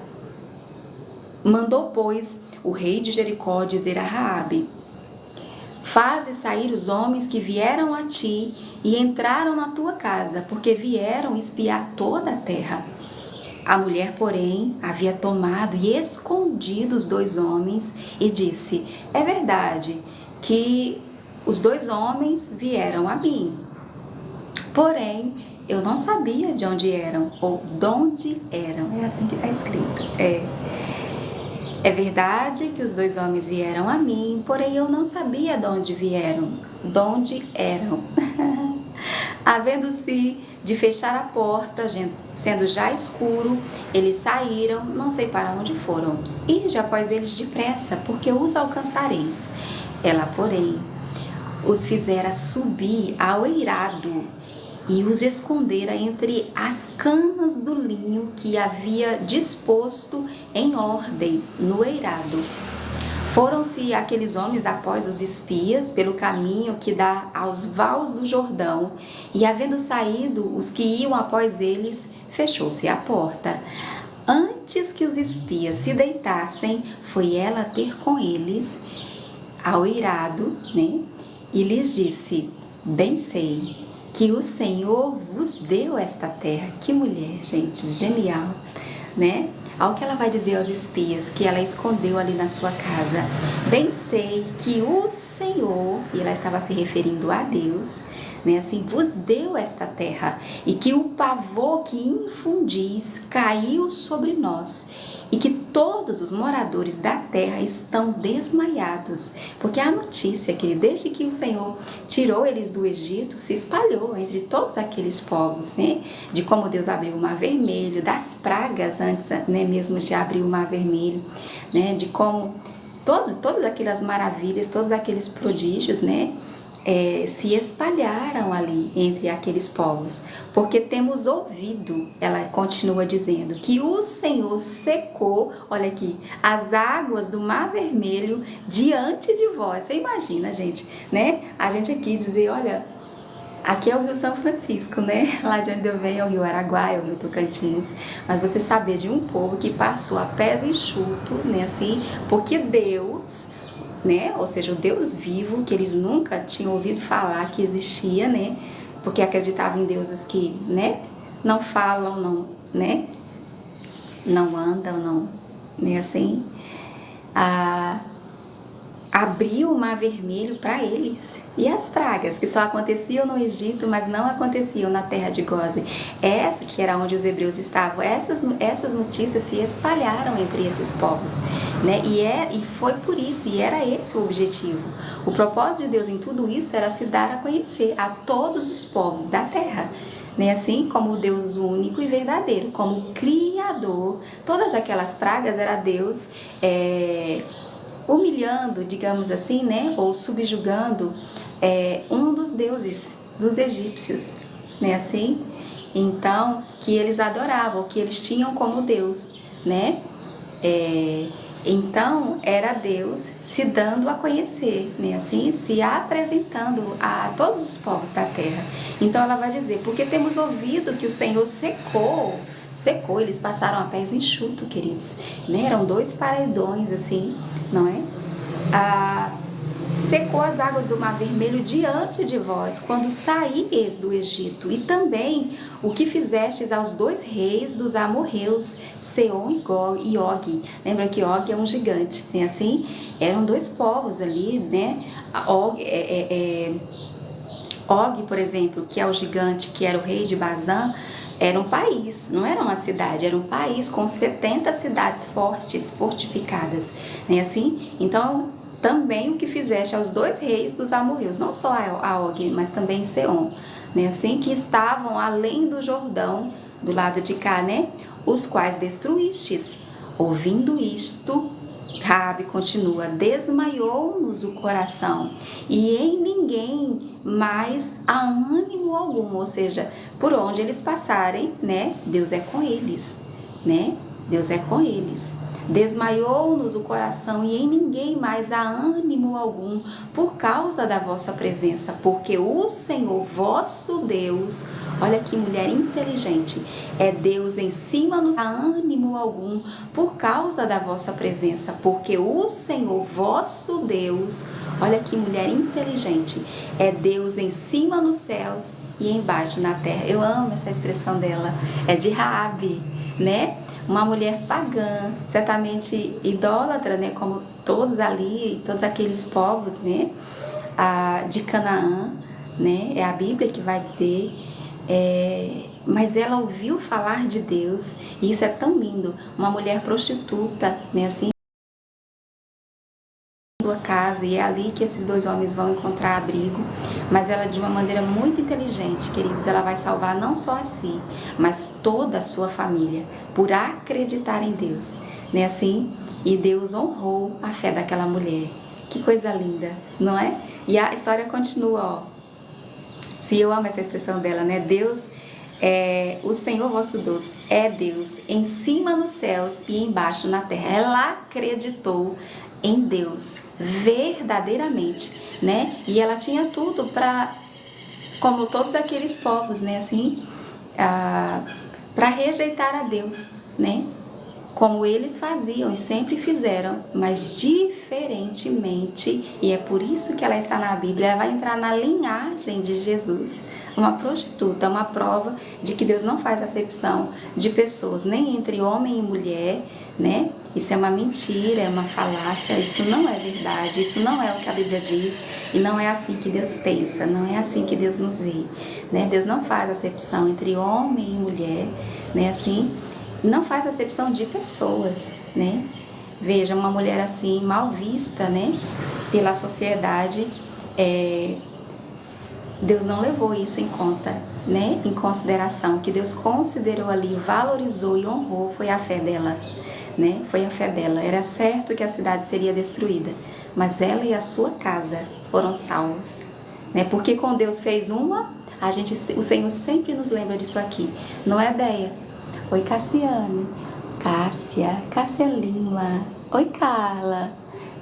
Mandou, pois, o rei de Jericó dizer a Raabe: faze sair os homens que vieram a ti e entraram na tua casa, porque vieram espiar toda a terra. A mulher, porém, havia tomado e escondido os 2 homens e disse: é verdade que os 2 homens vieram a mim, porém eu não sabia de onde eram ou de onde eram. É assim que está escrito. É verdade que os 2 homens vieram a mim, porém eu não sabia de onde vieram, de onde eram. Havendo-se de fechar a porta, sendo já escuro, eles saíram, não sei para onde foram. Ide após eles depressa, porque os alcançareis. Ela, porém, os fizera subir ao eirado e os escondera entre as canas do linho que havia disposto em ordem no eirado. Foram-se aqueles homens após os espias pelo caminho que dá aos vales do Jordão, e havendo saído os que iam após eles, fechou-se a porta. Antes que os espias se deitassem, foi ela ter com eles ao eirado, né? E lhes disse: bem sei que o Senhor vos deu esta terra. Que mulher, gente, genial, né? Olha o que ela vai dizer aos espias, que ela escondeu ali na sua casa. Bem sei que o Senhor, e ela estava se referindo a Deus, né, assim, vos deu esta terra, e que o pavor que infundis caiu sobre nós, e que todos os moradores da terra estão desmaiados, porque a notícia que desde que o Senhor tirou eles do Egito, se espalhou entre todos aqueles povos, né, de como Deus abriu o Mar Vermelho, das pragas antes, né, mesmo de abrir o Mar Vermelho, né, de como todas aquelas maravilhas, todos aqueles prodígios, né, se espalharam ali entre aqueles povos, porque temos ouvido, ela continua dizendo, que o Senhor secou, olha aqui, as águas do Mar Vermelho diante de vós. Você imagina, gente, né? A gente aqui dizer, olha, aqui é o Rio São Francisco, né? Lá de onde eu venho é o Rio Araguaia, o Rio Tocantins. Mas você saber de um povo que passou a pés enxuto, né? Assim, porque Deus, né? Ou seja, o Deus vivo, que eles nunca tinham ouvido falar que existia, né? Porque acreditavam em deuses que, né? Não falam, não, né? Não andam, não, né? Assim, abriu o Mar Vermelho para eles. E as pragas que só aconteciam no Egito, mas não aconteciam na terra de Gósen. Essa que era onde os hebreus estavam. Essas notícias se espalharam entre esses povos, né? E foi por isso, e era esse o objetivo. O propósito de Deus em tudo isso era se dar a conhecer a todos os povos da terra, né? Assim como o Deus único e verdadeiro, como Criador. Todas aquelas pragas era Deus humilhando, digamos assim, né, ou subjugando um dos deuses dos egípcios, né, assim, então, que eles adoravam, que eles tinham como Deus, né, então, era Deus se dando a conhecer, né, assim, se apresentando a todos os povos da terra. Então, ela vai dizer, porque temos ouvido que o Senhor secou, eles passaram a pés enxuto, queridos, né? Eram 2 paredões, assim, não é? Secou as águas do Mar Vermelho diante de vós, quando saíeis do Egito, e também o que fizestes aos 2 reis dos amorreus, Seom e Og. Lembra que Og é um gigante, né? Assim, eram 2 povos ali, né? Og, por exemplo, que é o gigante, que era o rei de Bazã, era um país, não era uma cidade, era um país com 70 cidades fortificadas, né, assim? Então, também o que fizeste aos 2 reis dos amorreus, não só a Og, mas também Seom, né, assim, que estavam além do Jordão, do lado de cá, né, os quais destruístes. Ouvindo isto, Raabe continua, desmaiou-nos o coração, e em ninguém mais há ânimo algum, ou seja, por onde eles passarem, né, Deus é com eles, né, Deus é com eles. Desmaiou-nos o coração e em ninguém mais há ânimo algum por causa da vossa presença, porque o Senhor vosso Deus, olha que mulher inteligente, é Deus em cima nos há ânimo algum por causa da vossa presença, porque o Senhor vosso Deus, olha que mulher inteligente, é Deus em cima nos céus e embaixo na terra. Eu amo essa expressão dela, é de Raabe, né? Uma mulher pagã, certamente idólatra, né? Como todos ali, todos aqueles povos, né? De Canaã, né? É a Bíblia que vai dizer. Mas ela ouviu falar de Deus, e isso é tão lindo. Uma mulher prostituta, né? Assim, sua casa, e é ali que esses 2 homens vão encontrar abrigo, mas ela de uma maneira muito inteligente, queridos, ela vai salvar não só a si, mas toda a sua família, por acreditar em Deus, né, assim, e Deus honrou a fé daquela mulher. Que coisa linda, não é? E a história continua, ó. Se eu amo essa expressão dela, né, Deus, o Senhor vosso Deus é Deus em cima nos céus e embaixo na terra. Ela acreditou em Deus verdadeiramente, né? E ela tinha tudo para, como todos aqueles povos, né? Assim, para rejeitar a Deus, né? Como eles faziam e sempre fizeram, mas diferentemente. E é por isso que ela está na Bíblia. Ela vai entrar na linhagem de Jesus. Uma prostituta, uma prova de que Deus não faz acepção de pessoas, nem entre homem e mulher, né? Isso é uma mentira, é uma falácia, isso não é verdade, isso não é o que a Bíblia diz. E não é assim que Deus pensa, não é assim que Deus nos vê, né? Deus não faz acepção entre homem e mulher, né? Assim, não faz acepção de pessoas, né? Veja, uma mulher assim, mal vista, né? Pela sociedade, Deus não levou isso em conta, né? Em consideração. O que Deus considerou ali, valorizou e honrou foi a fé dela, né? Foi a fé dela. Era certo que a cidade seria destruída, mas ela e a sua casa foram salvos, né? Porque com Deus fez uma, o Senhor sempre nos lembra disso aqui. Não é ideia? Oi, Cassiane. Cássia Lima. Oi, Carla.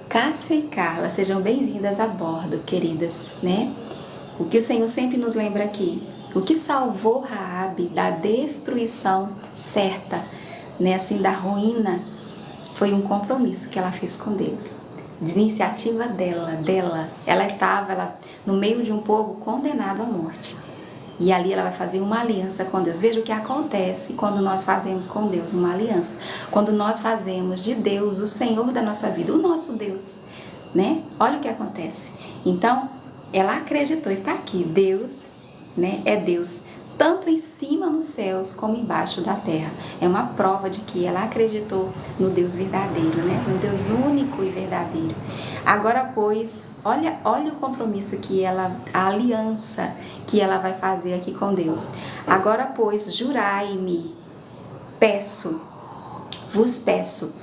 Cássia e Carla, sejam bem-vindas a bordo, queridas, né? O que o Senhor sempre nos lembra aqui, o que salvou Raabe da destruição certa, né, assim, da ruína, foi um compromisso que ela fez com Deus, de iniciativa dela. Ela estava no meio de um povo condenado à morte. E ali ela vai fazer uma aliança com Deus. Veja o que acontece quando nós fazemos com Deus uma aliança. Quando nós fazemos de Deus o Senhor da nossa vida, o nosso Deus, né? Olha o que acontece. Então, ela acreditou, está aqui, Deus, né? É Deus, tanto em cima nos céus como embaixo da terra. É uma prova de que ela acreditou no Deus verdadeiro, né? No Deus único e verdadeiro. Agora, pois, olha o compromisso que ela, a aliança que ela vai fazer aqui com Deus. Agora, pois, jurai-me, vos peço,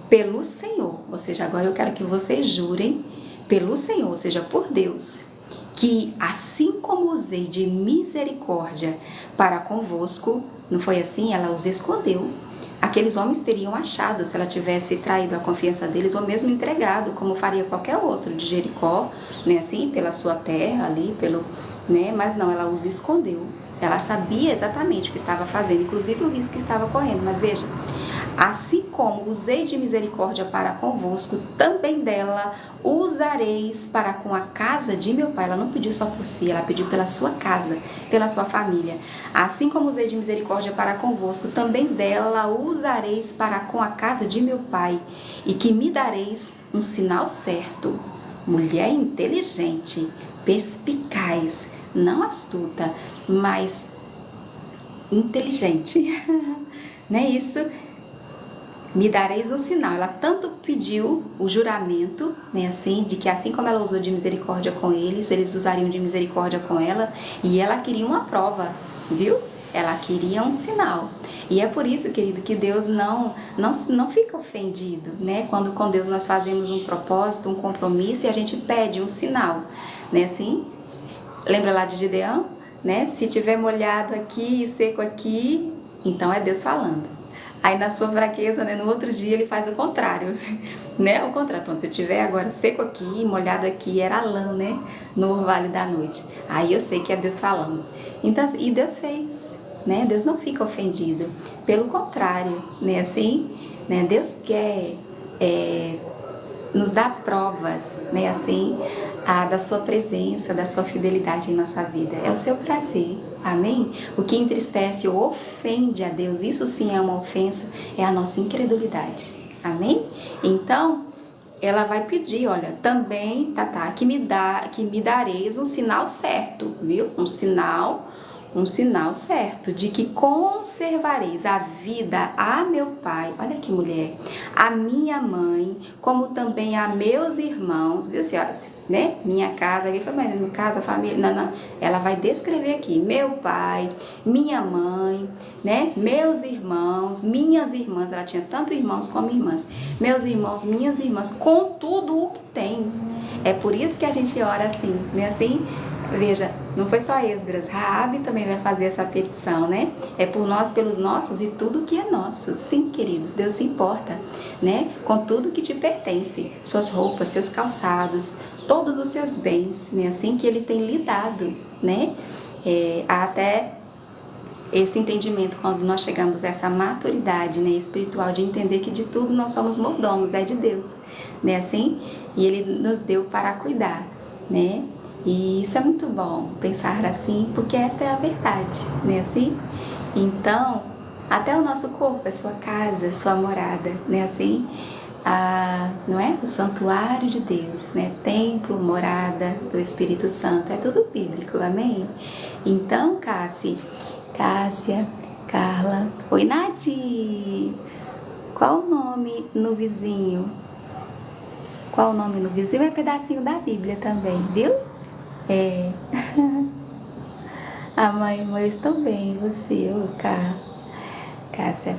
pelo Senhor, ou seja, agora eu quero que vocês jurem pelo Senhor, ou seja, por Deus, que assim como usei de misericórdia para convosco, não foi assim? Ela os escondeu. Aqueles homens teriam achado, se ela tivesse traído a confiança deles, ou mesmo entregado, como faria qualquer outro de Jericó, né, assim, pela sua terra ali, né, mas não, ela os escondeu. Ela sabia exatamente o que estava fazendo, inclusive o risco que estava correndo, mas veja, assim como usei de misericórdia para convosco, também dela usareis para com a casa de meu pai. Ela não pediu só por si, ela pediu pela sua casa, pela sua família. Assim como usei de misericórdia para convosco, também dela usareis para com a casa de meu pai, e que me dareis um sinal certo. Mulher inteligente, perspicaz, não astuta, mas inteligente. Não é isso? Me dareis um sinal. Ela tanto pediu o juramento, né, assim, de que assim como ela usou de misericórdia com eles usariam de misericórdia com ela, e ela queria uma prova, viu? Ela queria um sinal. E é por isso, querido, que Deus não fica ofendido, né? Quando com Deus nós fazemos um propósito, um compromisso, e a gente pede um sinal, né, assim? Lembra lá de Gideão, né? Se tiver molhado aqui e seco aqui, então é Deus falando. Aí na sua fraqueza, né, no outro dia ele faz o contrário, né? O contrário, pronto, se tiver agora seco aqui, molhado aqui, era lã, né? No orvalho da noite. Aí eu sei que é Deus falando. Então, e Deus fez, né? Deus não fica ofendido. Pelo contrário, né? Assim, né? Deus quer nos dar provas, né? Assim, da sua presença, da sua fidelidade em nossa vida. É o seu prazer. Amém? O que entristece ou ofende a Deus, isso sim é uma ofensa, é a nossa incredulidade. Amém? Então, ela vai pedir, olha, também, que me dareis um sinal certo, viu? Um sinal certo de que conservareis a vida a meu pai, olha que mulher, a minha mãe, como também a meus irmãos, viu, né? Minha casa, aqui foi, mas minha casa, família, não, ela vai descrever aqui, meu pai, minha mãe, né? Meus irmãos, minhas irmãs, ela tinha tanto irmãos como irmãs, meus irmãos, minhas irmãs, com tudo o que tem. É por isso que a gente ora assim, né? Assim, veja, não foi só Esdras, Raabe também vai fazer essa petição, né? É por nós, pelos nossos e tudo que é nosso. Sim, queridos, Deus se importa, né? Com tudo que te pertence, suas roupas, seus calçados, todos os seus bens, né? Assim que Ele tem lidado, né? Até esse entendimento, quando nós chegamos a essa maturidade, né, espiritual, de entender que de tudo nós somos mordomos, é de Deus, né? Assim, e Ele nos deu para cuidar, né? E isso é muito bom, pensar assim, porque esta é a verdade, né, assim? Então, até o nosso corpo é sua casa, sua morada, né, assim? não é? O santuário de Deus, né? Templo, morada do Espírito Santo, é tudo bíblico, amém? Então, Cássia, Carla, oi Nadi, qual o nome no vizinho? Qual o nome no vizinho? É pedacinho da Bíblia também, viu? É. A mãe, eu estou bem, você, Cássia.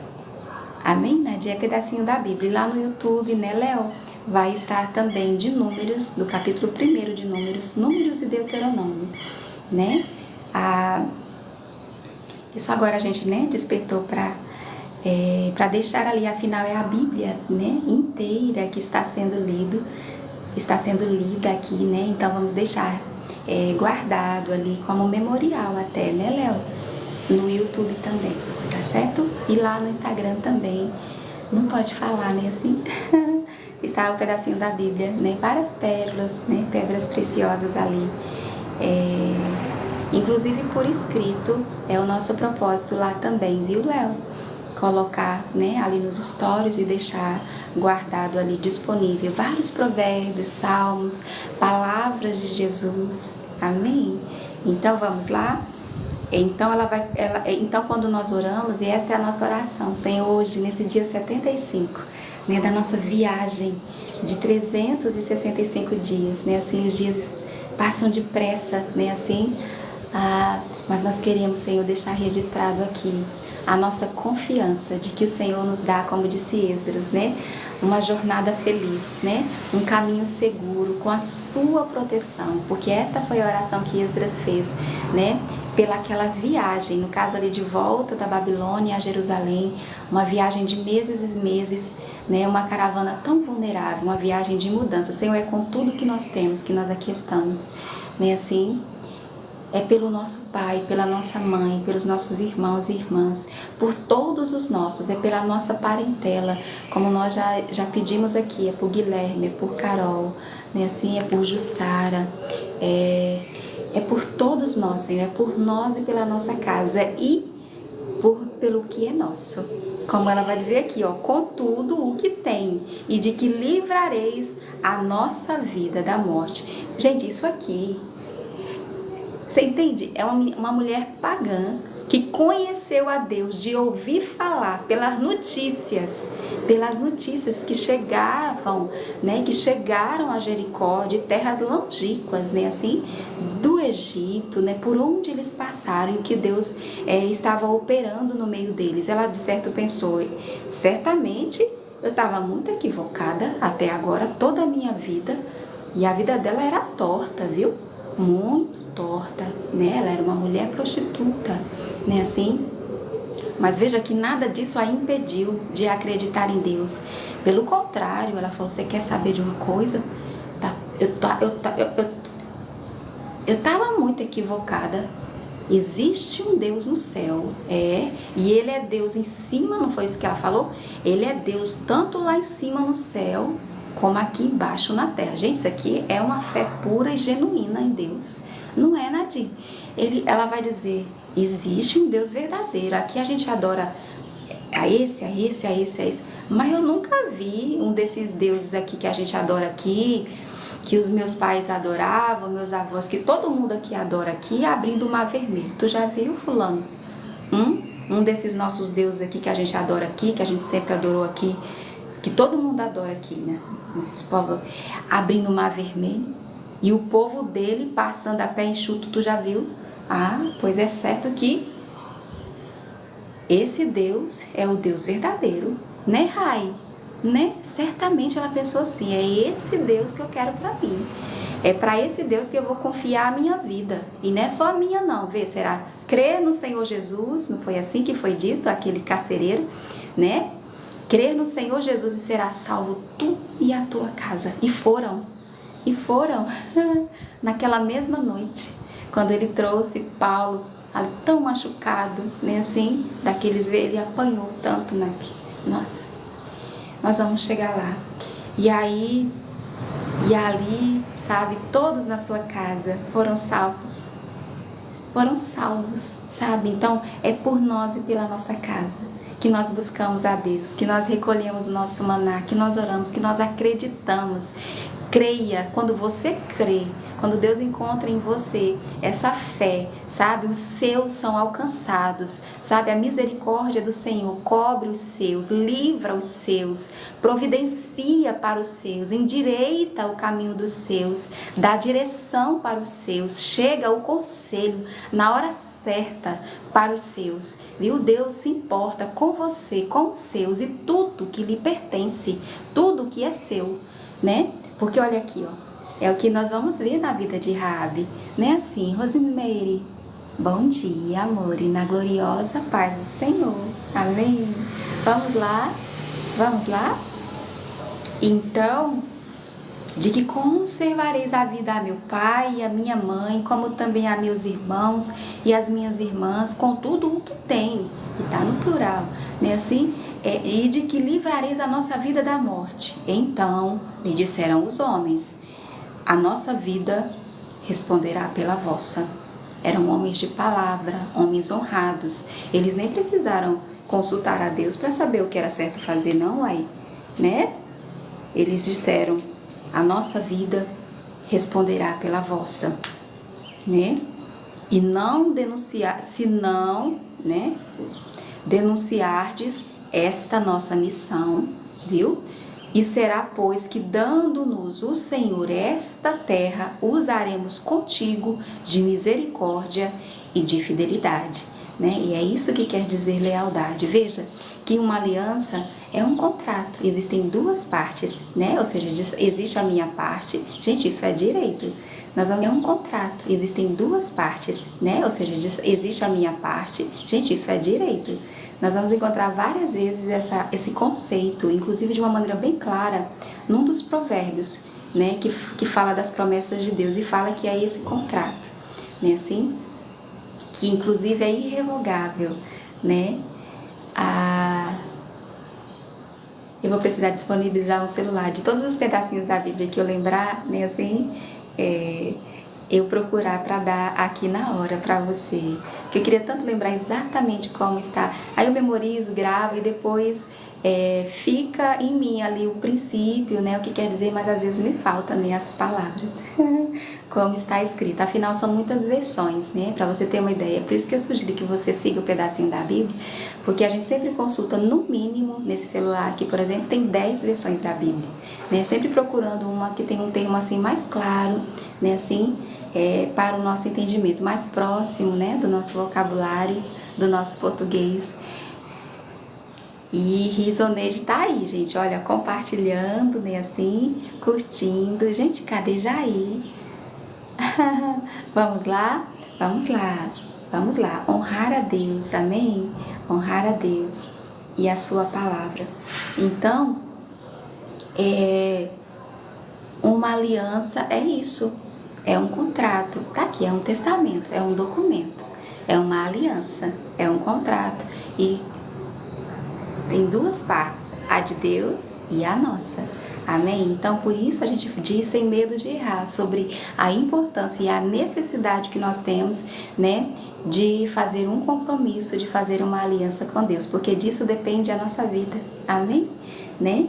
Amém, Nadia? É pedacinho da Bíblia. E lá no YouTube, né, Léo? Vai estar também de Números, do capítulo 1 de Números e Deuteronômio, né? Isso agora a gente, né, despertou para deixar ali, afinal é a Bíblia, né, inteira que está sendo lida aqui, né? Então vamos deixar guardado ali como memorial até, né, Léo? No YouTube também, tá certo? E lá no Instagram também. Não pode falar, né, assim? Está um pedacinho da Bíblia, né? Várias pérolas, né? Pedras preciosas ali. Inclusive por escrito, é o nosso propósito lá também, viu, Léo? Colocar, né, ali nos stories e deixar guardado ali disponível vários provérbios, salmos, palavras de Jesus. Amém? Então vamos lá? Então quando nós oramos, e esta é a nossa oração, Senhor, hoje, nesse dia 75, né, da nossa viagem de 365 dias, né, assim, os dias passam depressa, né, assim, mas nós queremos, Senhor, deixar registrado aqui a nossa confiança de que o Senhor nos dá, como disse Esdras, né, uma jornada feliz, né, um caminho seguro, com a sua proteção, porque esta foi a oração que Esdras fez, né, pela aquela viagem, no caso ali de volta da Babilônia a Jerusalém, uma viagem de meses e meses, né, uma caravana tão vulnerável, uma viagem de mudança. Senhor, é com tudo que nós temos, que nós aqui estamos, né, assim, é pelo nosso pai, pela nossa mãe, pelos nossos irmãos e irmãs, por todos os nossos, é pela nossa parentela, como nós já pedimos aqui, é por Guilherme, é por Carol, né, assim, é por Jussara, é por todos nós, Senhor, é por nós e pela nossa casa e pelo que é nosso. Como ela vai dizer aqui, ó, contudo o que tem e de que livrareis a nossa vida da morte. Gente, isso aqui, você entende? É uma mulher pagã que conheceu a Deus de ouvir falar pelas notícias que chegavam, né, que chegaram a Jericó, de terras longínquas, né, assim, do Egito, né, por onde eles passaram e que Deus estava operando no meio deles. Ela de certo pensou, certamente eu estava muito equivocada até agora, toda a minha vida, e a vida dela era torta, viu? Muito torta, né? Ela era uma mulher prostituta, né, assim? Mas veja que nada disso a impediu de acreditar em Deus. Pelo contrário, ela falou, você quer saber de uma coisa? Eu estava muito equivocada. Existe um Deus no céu, e Ele é Deus em cima, não foi isso que ela falou? Ele é Deus tanto lá em cima no céu, como aqui embaixo na terra. Gente, isso aqui é uma fé pura e genuína em Deus. Não é, Nadine? Ela vai dizer, existe um Deus verdadeiro. Aqui a gente adora a esse. Mas eu nunca vi um desses deuses aqui que a gente adora aqui, que os meus pais adoravam, meus avós, que todo mundo aqui adora aqui, abrindo o mar vermelho. Tu já viu, fulano? Um desses nossos deuses aqui que a gente adora aqui, que a gente sempre adorou aqui, que todo mundo adora aqui, nesses povos, abrindo o mar vermelho, e o povo dele passando a pé enxuto, tu já viu? Pois é certo que esse Deus é o Deus verdadeiro, né, Rai? Né? Certamente ela pensou assim, é esse Deus que eu quero para mim, é para esse Deus que eu vou confiar a minha vida, e não é só a minha não, será? Crer no Senhor Jesus, não foi assim que foi dito, aquele carcereiro, né? Crer no Senhor Jesus e será salvo tu e a tua casa. E foram naquela mesma noite, quando ele trouxe Paulo, ali tão machucado, né, assim, daqueles ver, ele apanhou tanto nossa, nós vamos chegar lá, e ali, sabe, todos na sua casa foram salvos, sabe, então é por nós e pela nossa casa, que nós buscamos a Deus, que nós recolhemos o nosso maná, que nós oramos, que nós acreditamos. Creia, quando você crê, quando Deus encontra em você essa fé, sabe? Os seus são alcançados, sabe? A misericórdia do Senhor cobre os seus, livra os seus, providencia para os seus, endireita o caminho dos seus, dá direção para os seus, chega o conselho na hora certa para os seus, viu? Deus se importa com você, com os seus e tudo que lhe pertence, tudo que é seu, né? Porque olha aqui, ó, é o que nós vamos ver na vida de Raabe, né? Assim, Rosemary, bom dia, amor, e na gloriosa paz do Senhor, amém? Vamos lá, vamos lá? Então, de que conservareis a vida a meu pai e a minha mãe, como também a meus irmãos e as minhas irmãs, com tudo o que tenho, e tá no plural, né? Assim, e de que livrareis a nossa vida da morte. Então lhe disseram os homens: a nossa vida responderá pela vossa. Eram homens de palavra, homens honrados. Eles nem precisaram consultar a Deus para saber o que era certo fazer, não, aí, né? Eles disseram: a nossa vida responderá pela vossa, né? E não denunciar, se não, né, denunciardes esta nossa missão, viu? E será, pois, que dando-nos o Senhor esta terra, usaremos contigo de misericórdia e de fidelidade, né? E é isso que quer dizer lealdade. Veja que uma aliança é um contrato, existem duas partes, né? Ou seja, existe a minha parte, gente, isso é direito. É um contrato, existem duas partes, né? Ou seja, existe a minha parte, gente, isso é direito. Nós vamos encontrar várias vezes esse conceito, inclusive de uma maneira bem clara, num dos provérbios, né? Que fala das promessas de Deus e fala que é esse contrato, né? Assim, que inclusive é irrevogável, né? Eu vou precisar disponibilizar um celular de todos os pedacinhos da Bíblia que eu lembrar, né? Assim, eu procurar para dar aqui na hora para você, porque eu queria tanto lembrar exatamente como está. Aí eu memorizo, gravo e depois fica em mim ali o princípio, né, o que quer dizer, mas às vezes me faltam, né, as palavras como está escrito. Afinal, são muitas versões, né, para você ter uma ideia. Por isso que eu sugiro que você siga o pedacinho da Bíblia, porque a gente sempre consulta, no mínimo, nesse celular aqui, por exemplo, tem 10 versões da Bíblia, né, sempre procurando uma que tem um termo assim mais claro, né, assim, para o nosso entendimento, mais próximo, né, do nosso vocabulário, do nosso português. E Risoneide tá aí, gente, olha, compartilhando, né, assim, curtindo. Gente, cadê Jair? Vamos lá? Vamos lá, vamos lá. Honrar a Deus, amém? Honrar a Deus e a sua palavra. Então, uma aliança é isso, é um contrato. Tá aqui, é um testamento, é um documento, é uma aliança, é um contrato. E tem duas partes, a de Deus e a nossa, amém? Então, por isso a gente diz sem medo de errar sobre a importância e a necessidade que nós temos, né, de fazer um compromisso, de fazer uma aliança com Deus, porque disso depende a nossa vida, amém? Né?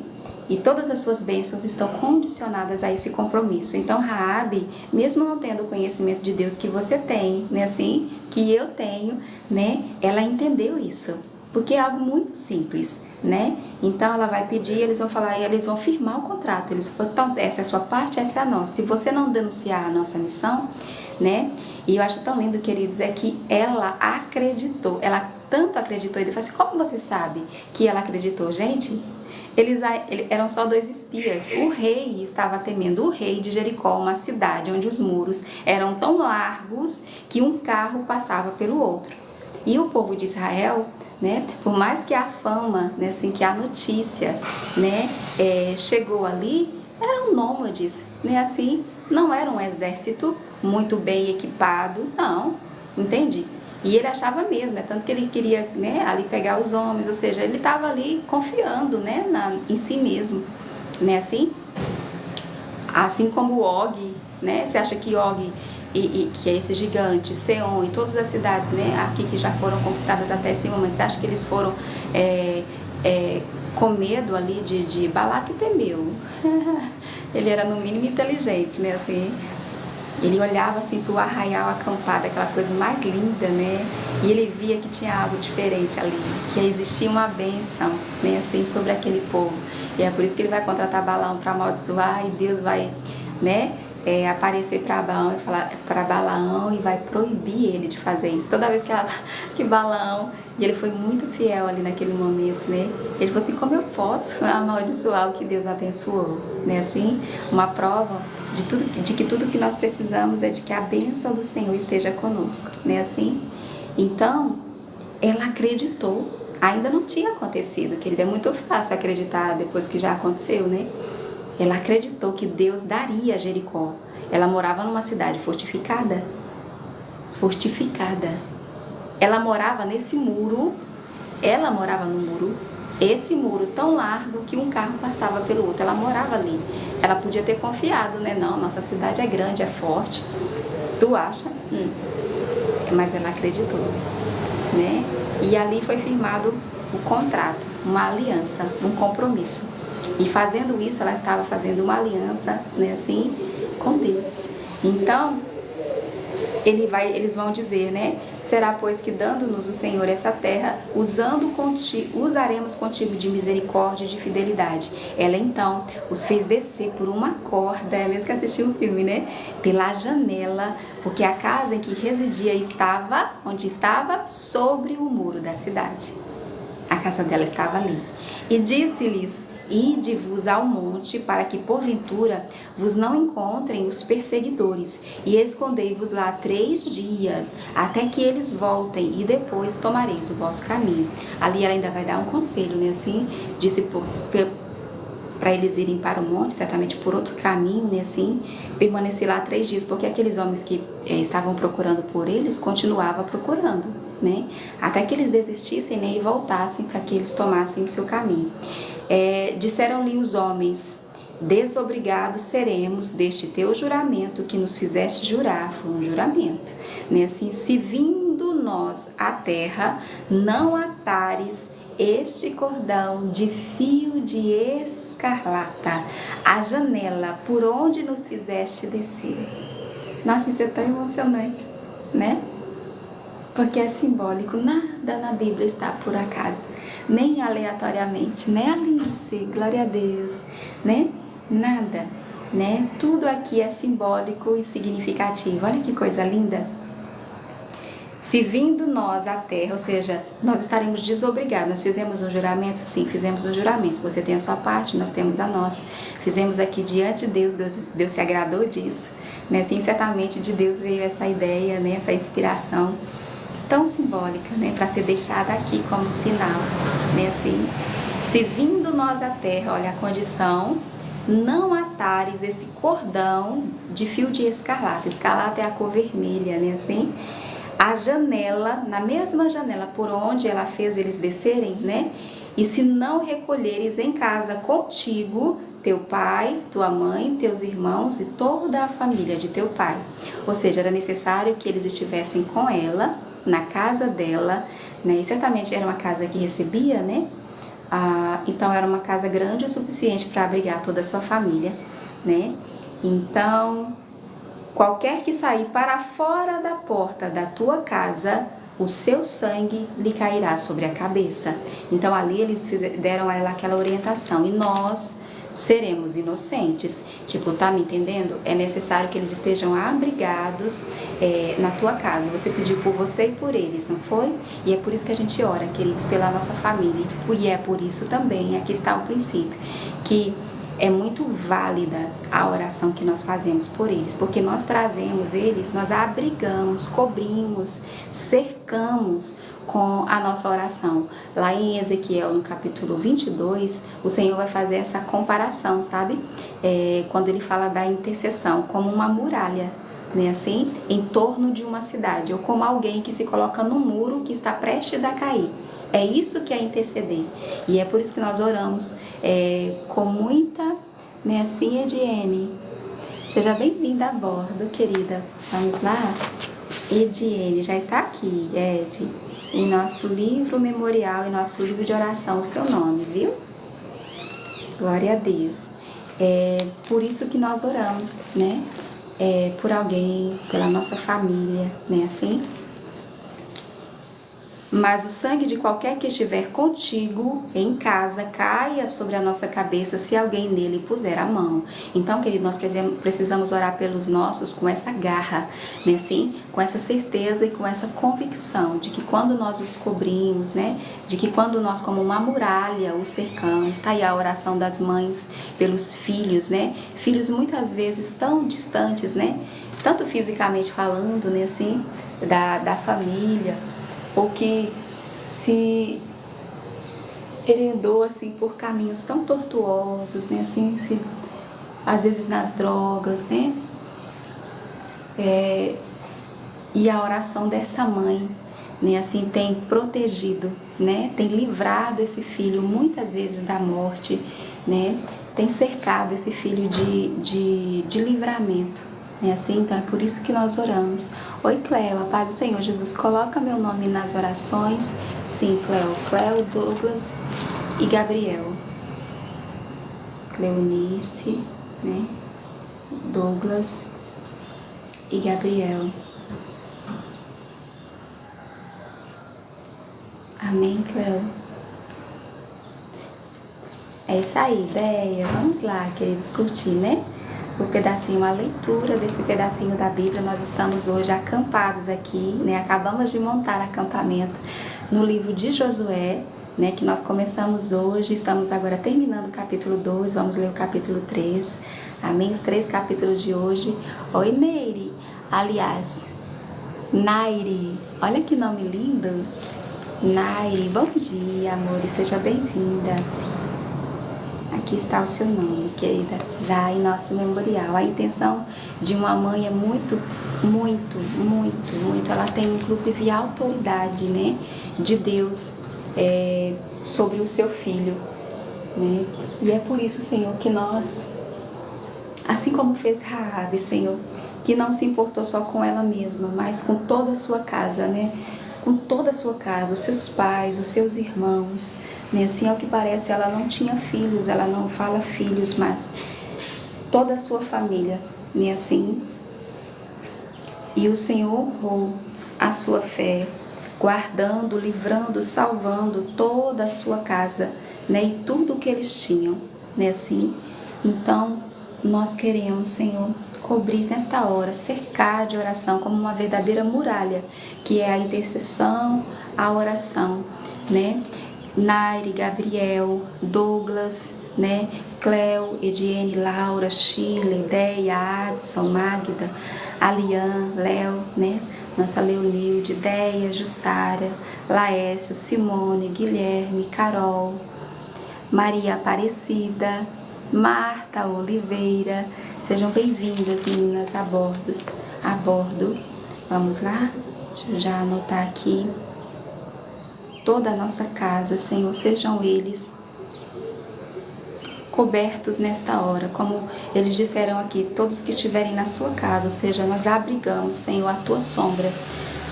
E todas as suas bênçãos estão condicionadas a esse compromisso. Então, Raabe, mesmo não tendo o conhecimento de Deus que você tem, né, assim, que eu tenho, né, ela entendeu isso. Porque é algo muito simples, né? Então ela vai pedir, eles vão falar e eles vão firmar o contrato. Eles vão, então, essa é a sua parte, essa é a nossa. Se você não denunciar a nossa missão, né? E eu acho tão lindo, queridos, é que ela acreditou. Ela tanto acreditou. Ele falou assim: como você sabe que ela acreditou? Gente, eles eram só 2 espias. O rei estava temendo. O rei de Jericó, uma cidade onde os muros eram tão largos que um carro passava pelo outro. E o povo de Israel, né, por mais que a fama, né, assim, que a notícia, né, chegou ali, eram nômades, né, assim, não era um exército muito bem equipado, não, entende? E ele achava mesmo, tanto que ele queria, né, ali pegar os homens, ou seja, ele estava ali confiando, né, em si mesmo, né, assim como Og, né, você acha que Og que é esse gigante, Seom e todas as cidades, né, aqui que já foram conquistadas até esse momento, você acha que eles foram com medo ali de Balaque temeu? Ele era no mínimo inteligente, né, assim. Ele olhava assim para o arraial acampado, aquela coisa mais linda, né? E ele via que tinha algo diferente ali, que existia uma bênção, né, assim, sobre aquele povo. E é por isso que ele vai contratar Balaão para amaldiçoar, e Deus vai, né, aparecer para Balaão e vai proibir ele de fazer isso. Toda vez que Balaão, e ele foi muito fiel ali naquele momento, né? Ele falou assim: como eu posso amaldiçoar o que Deus abençoou, né? Assim, uma prova de que tudo que nós precisamos é de que a bênção do Senhor esteja conosco, né? Assim, então ela acreditou. Ainda não tinha acontecido, querida. É muito fácil acreditar depois que já aconteceu, né? Ela acreditou que Deus daria a Jericó. Ela morava numa cidade fortificada. Fortificada. Ela morava nesse muro. Ela morava no muro. Esse muro tão largo que um carro passava pelo outro. Ela morava ali. Ela podia ter confiado, né? Não, nossa cidade é grande, é forte. Tu acha? Mas ela acreditou, né? E ali foi firmado o contrato, uma aliança, um compromisso. E fazendo isso, ela estava fazendo uma aliança, né, assim, com Deus. Então, eles vão dizer, né? Será, pois, que dando-nos o Senhor essa terra, usaremos contigo de misericórdia e de fidelidade. Ela, então, os fez descer por uma corda, mesmo que assistiu o filme, né? Pela janela, porque a casa em que residia estava, onde estava? Sobre o muro da cidade. A casa dela estava ali. E disse-lhes: ide-vos ao monte, para que porventura vos não encontrem os perseguidores, e escondei-vos lá 3 dias, até que eles voltem, e depois tomareis o vosso caminho. Ali ela ainda vai dar um conselho, né? Assim, disse para eles irem para o monte, certamente por outro caminho, né? Assim, permanecer lá 3 dias, porque aqueles homens que estavam procurando por eles, continuavam procurando, né? Até que eles desistissem, né? E voltassem para que eles tomassem o seu caminho. Disseram-lhe os homens: desobrigados seremos deste teu juramento que nos fizeste jurar. Foi um juramento, né? Assim, se vindo nós à terra, não atares este cordão de fio de escarlata, a janela por onde nos fizeste descer. Nossa, isso é tão emocionante, né? Porque é simbólico, nada na Bíblia está por acaso, nem aleatoriamente, né? Alice, glória a Deus, né? Nada, né? Tudo aqui é simbólico e significativo. Olha que coisa linda. Se vindo nós à terra, ou seja, nós estaremos desobrigados. Nós fizemos um juramento? Sim, fizemos um juramento. Você tem a sua parte, nós temos a nossa. Fizemos aqui diante de Deus se agradou disso, né? Sim, certamente de Deus veio essa ideia, né? Essa inspiração tão simbólica, né, para ser deixada aqui como sinal, né, assim, se vindo nós à terra, olha a condição, não atares esse cordão de fio de escarlata. Escarlata é a cor vermelha, né, assim, a janela, na mesma janela por onde ela fez eles descerem, né, e se não recolheres em casa contigo teu pai, tua mãe, teus irmãos e toda a família de teu pai. Ou seja, era necessário que eles estivessem com ela, na casa dela, né? E certamente era uma casa que recebia, né? Então era uma casa grande o suficiente para abrigar toda a sua família, né? Então, qualquer que sair para fora da porta da tua casa, o seu sangue lhe cairá sobre a cabeça. Então ali eles deram a ela aquela orientação, e nós seremos inocentes. Tipo, tá me entendendo? É necessário que eles estejam abrigados na tua casa. Você pediu por você e por eles, não foi? E é por isso que a gente ora, queridos, pela nossa família. E é por isso também, aqui está o princípio, que é muito válida a oração que nós fazemos por eles, porque nós trazemos eles, nós abrigamos, cobrimos, cercamos com a nossa oração. Lá em Ezequiel, no capítulo 22, o Senhor vai fazer essa comparação, sabe? Quando ele fala da intercessão, como uma muralha, né? Assim, em torno de uma cidade, ou como alguém que se coloca no muro que está prestes a cair. É isso que é interceder. E é por isso que nós oramos com muita, né, assim, Ediene, Seja bem-vinda a bordo, querida. Vamos lá? Ediene, já está aqui, Ed, em nosso livro memorial, em nosso livro de oração, o seu nome, viu? Glória a Deus. É por isso que nós oramos, né? Por alguém, pela nossa família, né? Assim. Mas o sangue de qualquer que estiver contigo em casa caia sobre a nossa cabeça se alguém nele puser a mão. Então, querido, nós precisamos orar pelos nossos com essa garra, né? Assim, com essa certeza e com essa convicção de que quando nós os cobrimos, né? De que quando nós, como uma muralha, os cercamos. Está aí a oração das mães pelos filhos, né? Filhos muitas vezes tão distantes, né? Tanto fisicamente falando, né? Assim, da família, ou que se herendou assim por caminhos tão tortuosos, né? Assim, às vezes nas drogas, né? E a oração dessa mãe, né? Assim, tem protegido, né? Tem livrado esse filho muitas vezes da morte, né? Tem cercado esse filho de livramento. Assim, então é por isso que nós oramos. Oi, Cleo, a paz do Senhor Jesus, coloca meu nome nas orações. Sim, Cleo, Douglas e Gabriel. Cleonice, né? Douglas e Gabriel. Amém, Cleo. É isso aí, ideia. Vamos lá, queridos, curtir, né? O pedacinho, a leitura desse pedacinho da Bíblia. Nós estamos hoje acampados aqui, né? Acabamos de montar acampamento no livro de Josué, né? Que nós começamos hoje, estamos agora terminando o capítulo 2, vamos ler o capítulo 3. Amém? Os 3 capítulos de hoje. Oi, Neire. Aliás, Naire. Olha que nome lindo. Naire, bom dia, amor, e seja bem-vinda. Aqui está o seu nome, querida, já em nosso memorial. A intenção de uma mãe é muito, ela tem inclusive a autoridade, né, de Deus sobre o seu filho, né? E é por isso, Senhor, que nós, assim como fez Raabe, Senhor, que não se importou só com ela mesma, mas com toda a sua casa, né? Com toda a sua casa, os seus pais, os seus irmãos, né? Assim, ao que parece, ela não tinha filhos, ela não fala filhos, mas toda a sua família, né? Assim, e o Senhor honrou a sua fé, guardando, livrando, salvando toda a sua casa, né? E tudo o que eles tinham, né? Assim, então, nós queremos, Senhor, cobrir nesta hora, cercar de oração como uma verdadeira muralha, que é a intercessão, a oração, né? Naire, Gabriel, Douglas, né? Cleo, Ediene, Laura, Sheila, Ideia, Adson, Magda, Alian, Léo, né? Nossa Leonilde, Ideia, Jussara, Laércio, Simone, Guilherme, Carol, Maria Aparecida, Marta Oliveira. Sejam bem-vindas, meninas, a bordo. Vamos lá? Deixa eu já anotar aqui. Toda a nossa casa, Senhor, sejam eles cobertos nesta hora, como eles disseram aqui, todos que estiverem na sua casa, ou seja, nós abrigamos, Senhor, a tua sombra,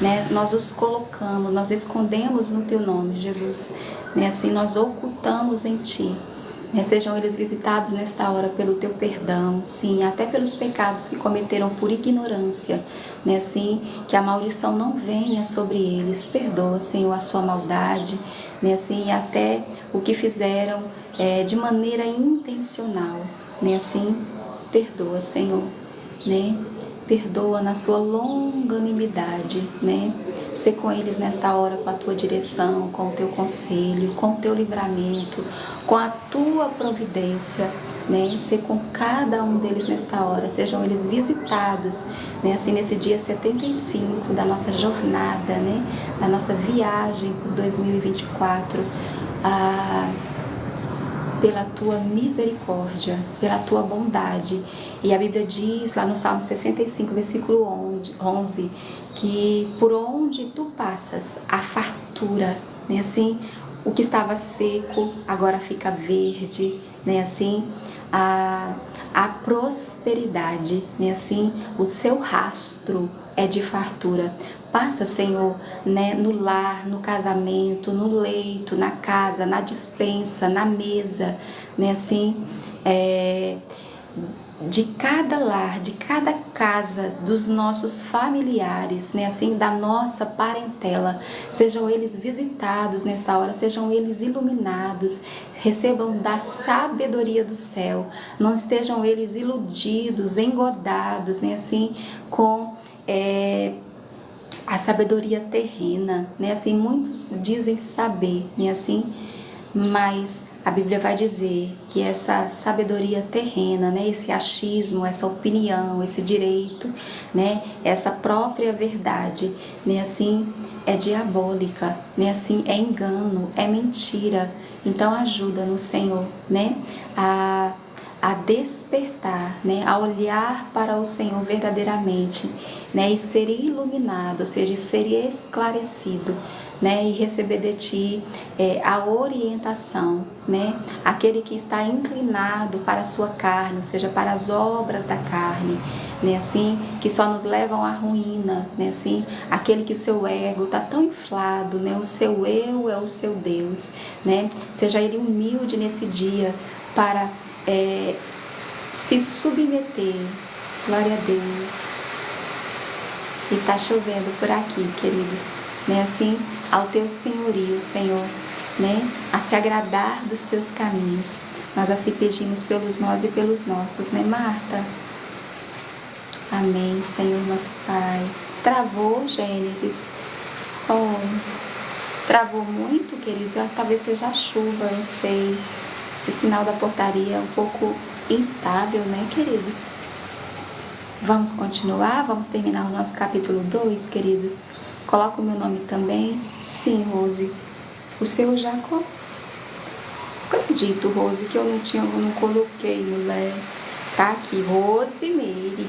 né? Nós os colocamos, nós escondemos no teu nome, Jesus, né? Assim nós ocultamos em ti, né? Sejam eles visitados nesta hora pelo teu perdão, sim, até pelos pecados que cometeram por ignorância, né? Assim, que a maldição não venha sobre eles. Perdoa, Senhor, a sua maldade, né? Assim, até o que fizeram de maneira intencional, né? Assim, perdoa, Senhor, né? Perdoa na sua longanimidade, né? Ser com eles nesta hora com a tua direção, com o teu conselho, com o teu livramento, com a tua providência, né? Ser com cada um deles nesta hora, sejam eles visitados, né? Assim, nesse dia 75 da nossa jornada, né? Da nossa viagem por 2024, pela tua misericórdia, pela tua bondade. E a Bíblia diz lá no Salmo 65, versículo 11, que por onde tu passas, a fartura, né? Assim, o que estava seco agora fica verde, né? Assim, a prosperidade, né? Assim, o seu rastro é de fartura. Passa, Senhor, né, no lar, no casamento, no leito, na casa, na despensa, na mesa, né? Assim, de cada lar, de cada casa dos nossos familiares, né, assim, da nossa parentela, sejam eles visitados nessa hora, sejam eles iluminados, recebam da sabedoria do céu, não estejam eles iludidos, engodados, né, assim, com a sabedoria terrena, né, assim, muitos dizem saber, né, assim, mas a Bíblia vai dizer que essa sabedoria terrena, né, esse achismo, essa opinião, esse direito, né, essa própria verdade, né, assim, é diabólica, né, assim, é engano, é mentira. Então ajuda-nos, Senhor, né, a despertar, né, a olhar para o Senhor verdadeiramente, né, e ser iluminado, ou seja, ser esclarecido, né, e receber de Ti a orientação, né, aquele que está inclinado para a sua carne, ou seja, para as obras da carne, né, assim, que só nos levam à ruína, né, assim, aquele que o seu ego está tão inflado, né, o seu eu é o seu Deus, né, seja ele humilde nesse dia para se submeter. Glória a Deus. Está chovendo por aqui, queridos, né, assim, ao teu senhorio, Senhor, né, a se agradar dos teus caminhos. Nós assim pedimos pelos nós e pelos nossos, né, Marta? Amém, Senhor nosso Pai. Travou, Gênesis? Oh, travou muito, queridos? Talvez seja a chuva, não sei. Esse sinal da portaria é um pouco instável, né, queridos? Vamos continuar? Vamos terminar o nosso capítulo 2, queridos? Coloca o meu nome também. Sim, Rose. O seu Jacó. Acredito, Rose, que eu não coloquei, mulher. Tá aqui, Rosemary.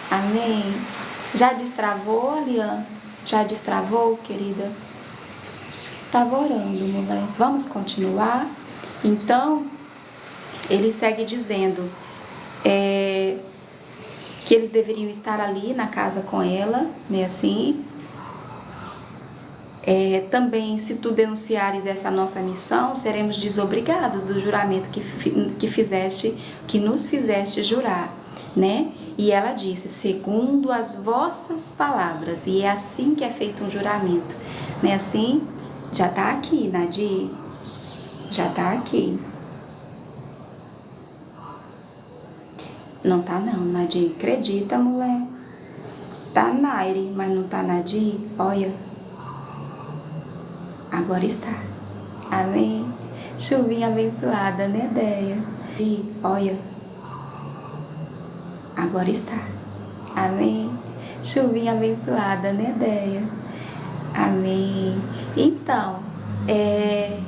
Amém. Já destravou, Alian? Já destravou, querida? Tava orando, mulher. Vamos continuar? Então, ele segue dizendo que eles deveriam estar ali na casa com ela, né, assim. Também, se tu denunciares essa nossa missão, seremos desobrigados do juramento que nos fizeste jurar, né? E ela disse, segundo as vossas palavras, e é assim que é feito um juramento, né? Assim, já tá aqui, Nadir, já tá aqui. Não tá não, Nadir, acredita, mulher? Tá Naire, mas não tá Nadir, olha. Agora está. Amém. Chuvinha abençoada, né, Deia? E olha. Agora está. Amém. Chuvinha abençoada, né, Deia? Amém. Então,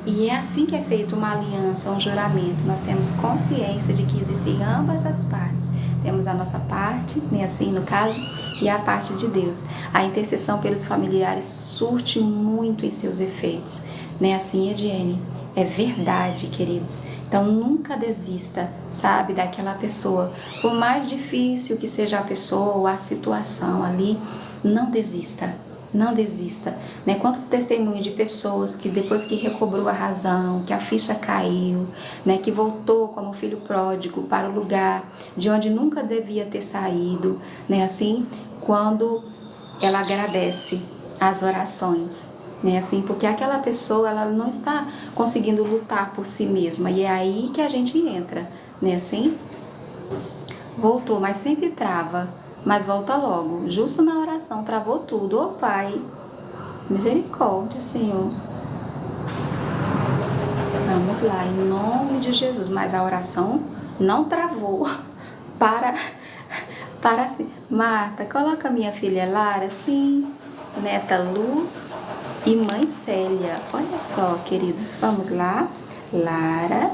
e é assim que é feita uma aliança, um juramento. Nós temos consciência de que existem ambas as partes. Temos a nossa parte, né, assim no caso, e a parte de Deus. A intercessão pelos familiares surte muito em seus efeitos, né, assim, Ediene. É verdade, queridos. Então nunca desista, sabe, daquela pessoa. Por mais difícil que seja a pessoa ou a situação ali, não desista. Não desista, né? Quantos testemunhos de pessoas que depois que recobrou a razão, que a ficha caiu, né? Que voltou como filho pródigo para o lugar de onde nunca devia ter saído, né? Assim, quando ela agradece as orações, né? Assim, porque aquela pessoa ela não está conseguindo lutar por si mesma e é aí que a gente entra, né? Assim, voltou, mas sempre trava. Mas volta logo, justo na oração, travou tudo. Ô Pai, misericórdia, Senhor. Vamos lá, em nome de Jesus. Mas a oração não travou. Para assim. Marta, coloca minha filha Lara, sim. Neta Luz e mãe Célia. Olha só, queridos, vamos lá. Lara,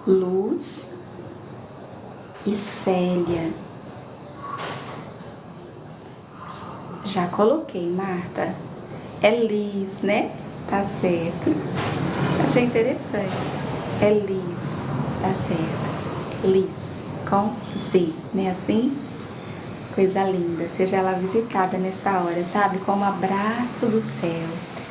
Luz e Célia. Já coloquei, Marta. É Liz, né? Tá certo. Achei interessante. É Liz, tá certo. Liz, com Z, né assim? Coisa linda, seja ela visitada nesta hora, sabe? Como abraço do céu,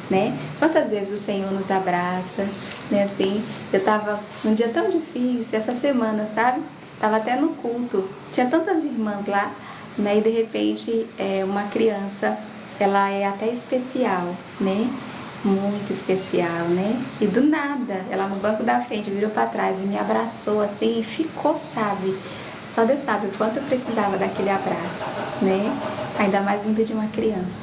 né? Quantas vezes o Senhor nos abraça, né? Assim, eu tava num dia tão difícil, essa semana, sabe? Tava até no culto, tinha tantas irmãs lá, né? E de repente, uma criança, ela é até especial, né? Muito especial, né? E do nada, ela no banco da frente virou para trás e me abraçou assim e ficou, sabe? Só Deus sabe o quanto eu precisava daquele abraço, né? Ainda mais vindo de uma criança.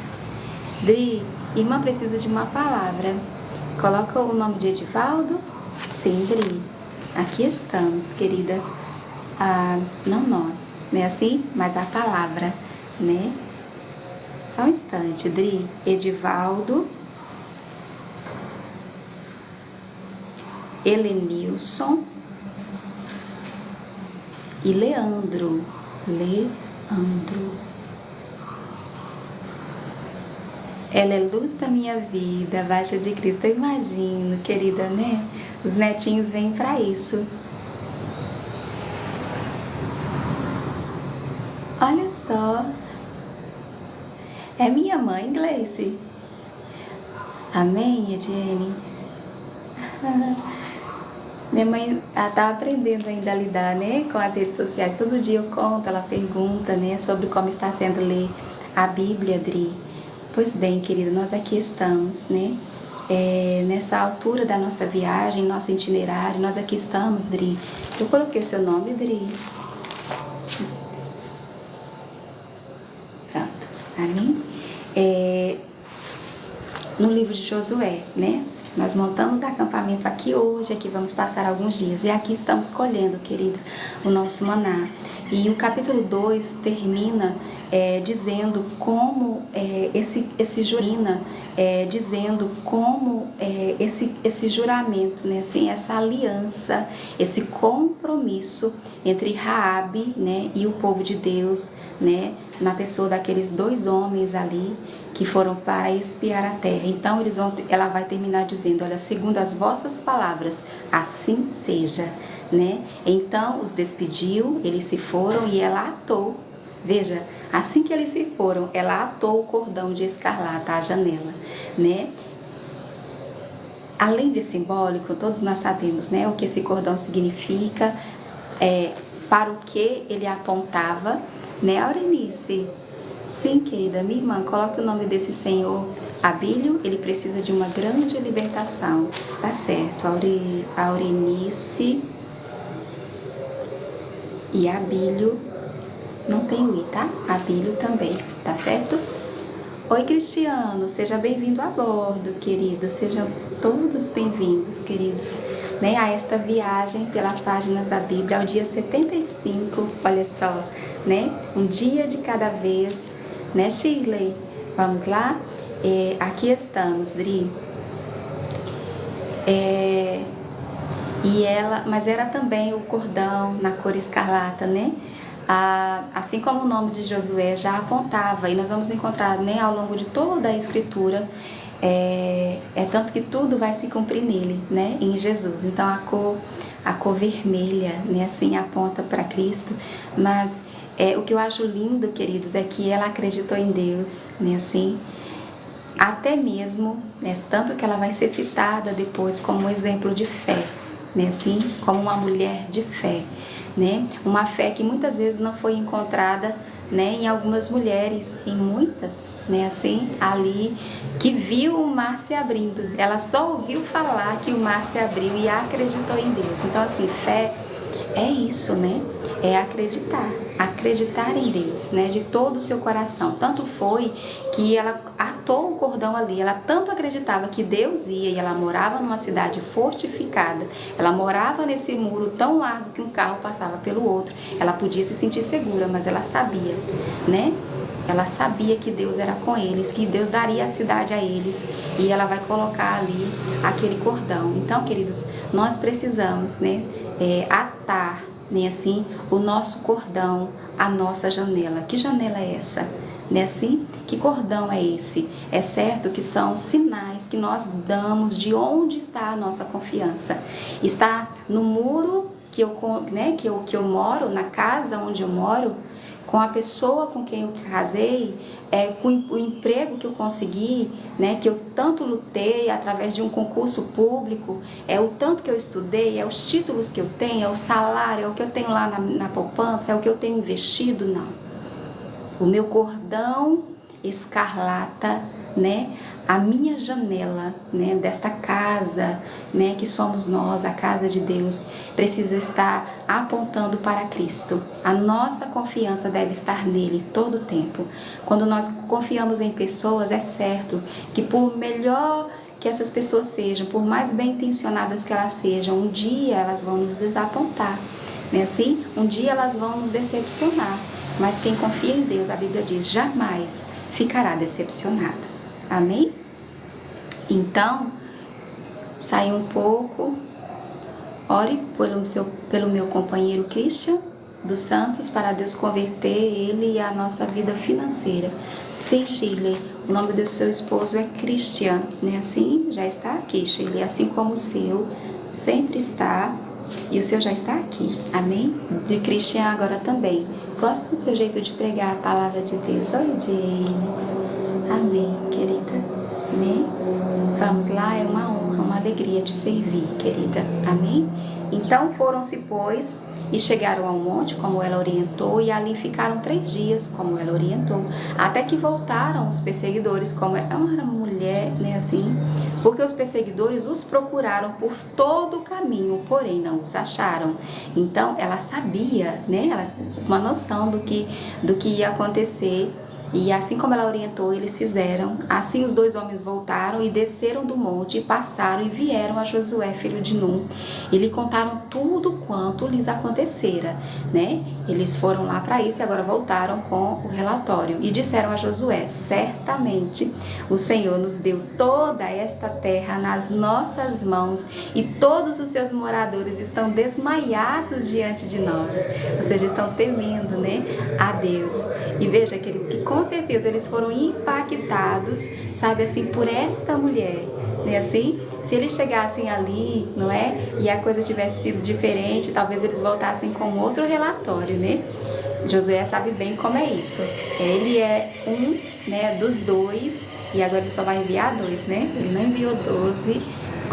Dri, irmã precisa de uma palavra. Coloca o nome de Edivaldo? Sim, Dri. Aqui estamos, querida. Não nós, né assim? Mas a palavra, né? Só um instante, Dri. Edivaldo. Helenilson e Leandro. Ela é luz da minha vida, abaixo de Cristo. Eu imagino, querida, né? Os netinhos vêm para isso. Olha só. É minha mãe, Gleice. Amém, Ediene? Minha mãe tá aprendendo ainda a lidar, né, com as redes sociais. Todo dia eu conto, ela pergunta, né, sobre como está sendo ler a Bíblia, Dri. Pois bem, querida, nós aqui estamos, né, nessa altura da nossa viagem, nosso itinerário, nós aqui estamos, Dri. Eu coloquei o seu nome, Dri. Pronto, amém? No livro de Josué, né? Nós montamos acampamento aqui hoje, aqui vamos passar alguns dias. E aqui estamos colhendo, querida, o nosso maná. E o capítulo 2 termina dizendo como esse juramento, né, assim, essa aliança, esse compromisso entre Raabe, né, e o povo de Deus, né, na pessoa daqueles 2 homens ali que foram para espiar a terra. Então ela vai terminar dizendo: olha, segundo as vossas palavras, assim seja, né? Então os despediu, eles se foram e ela atou. Veja, assim que eles se foram, ela atou o cordão de escarlata à janela, né? Além de simbólico, todos nós sabemos, né, o que esse cordão significa, para o que ele apontava, né, Aurenice? Sim, querida, minha irmã, coloque o nome desse senhor Abílio, ele precisa de uma grande libertação. Tá certo, Aurenice e Abílio, não tem o I, tá? Abílio também, tá certo? Oi, Cristiano, seja bem-vindo a bordo, querido. Sejam todos bem-vindos, queridos, né, a esta viagem pelas páginas da Bíblia, ao dia 75, olha só, né? Um dia de cada vez, né, Shirley? Vamos lá? Aqui estamos, Dri. Mas era também o cordão na cor escarlata, né? Assim como o nome de Josué já apontava, e nós vamos encontrar, né, ao longo de toda a escritura, tanto que tudo vai se cumprir nele, né, em Jesus. Então a cor vermelha, né, assim aponta para Cristo. Mas o que eu acho lindo, queridos, é que ela acreditou em Deus, né, assim, até mesmo, né, tanto que ela vai ser citada depois como um exemplo de fé, né, assim, como uma mulher de fé, né, uma fé que muitas vezes não foi encontrada, né, em algumas mulheres, em muitas, né, assim, ali, que viu o mar se abrindo. Ela só ouviu falar que o mar se abriu e acreditou em Deus. Então, assim, fé é isso, né? É acreditar em Deus, né? De todo o seu coração. Tanto foi que ela atou o cordão ali, ela tanto acreditava que Deus ia, e ela morava numa cidade fortificada, ela morava nesse muro tão largo que um carro passava pelo outro, ela podia se sentir segura, mas ela sabia, né? Ela sabia que Deus era com eles, que Deus daria a cidade a eles, e ela vai colocar ali aquele cordão. Então, queridos, nós precisamos, né, atar, né, assim, o nosso cordão à nossa janela. Que janela é essa? Né, assim? Que cordão é esse? É certo que são sinais que nós damos, de onde está a nossa confiança. Está no muro que eu moro, na casa onde eu moro, com a pessoa com quem eu casei, com o emprego que eu consegui, né, que eu tanto lutei através de um concurso público, o tanto que eu estudei, os títulos que eu tenho, o salário, o que eu tenho lá na poupança, o que eu tenho investido, não. O meu cordão escarlata, né, a minha janela, né, desta casa, né, que somos nós, a casa de Deus, precisa estar apontando para Cristo. A nossa confiança deve estar nele todo o tempo. Quando nós confiamos em pessoas, é certo que por melhor que essas pessoas sejam, por mais bem intencionadas que elas sejam, um dia elas vão nos desapontar, né, assim? Um dia elas vão nos decepcionar. Mas quem confia em Deus, a Bíblia diz, jamais ficará decepcionado. Amém? Então, saia um pouco, ore pelo meu companheiro Christian dos Santos, para Deus converter ele e a nossa vida financeira. Sim, Shirley, o nome do seu esposo é Christian, né? Assim, já está aqui, Shirley, assim como o seu sempre está, e o seu já está aqui, amém? De Christian agora também. Gosto do seu jeito de pregar a palavra de Deus. Oi, Jane. Amém, querida, né? Vamos lá, é uma honra, uma alegria te servir, querida, amém? Então foram-se, pois, e chegaram ao monte, como ela orientou, e ali ficaram 3 dias, como ela orientou, até que voltaram os perseguidores, como ela era uma mulher, né, assim, porque os perseguidores os procuraram por todo o caminho, porém não os acharam. Então ela sabia, né, uma noção do que ia acontecer. E assim como ela orientou, eles fizeram. Assim os 2 homens voltaram e desceram do monte, e passaram e vieram a Josué, filho de Num, e lhe contaram tudo quanto lhes acontecera, né? Eles foram lá para isso e agora voltaram com o relatório. E disseram a Josué, certamente o Senhor nos deu toda esta terra nas nossas mãos, e todos os seus moradores estão desmaiados diante de nós. Ou seja, estão temendo, né, a Deus. E veja, queridos, que com certeza eles foram impactados, sabe, assim, por esta mulher, né, assim, se eles chegassem ali, não é, e a coisa tivesse sido diferente, talvez eles voltassem com outro relatório, né? Josué sabe bem como é isso. Ele é um, né, dos 2, e agora ele só vai enviar 2, né? Ele não enviou 12,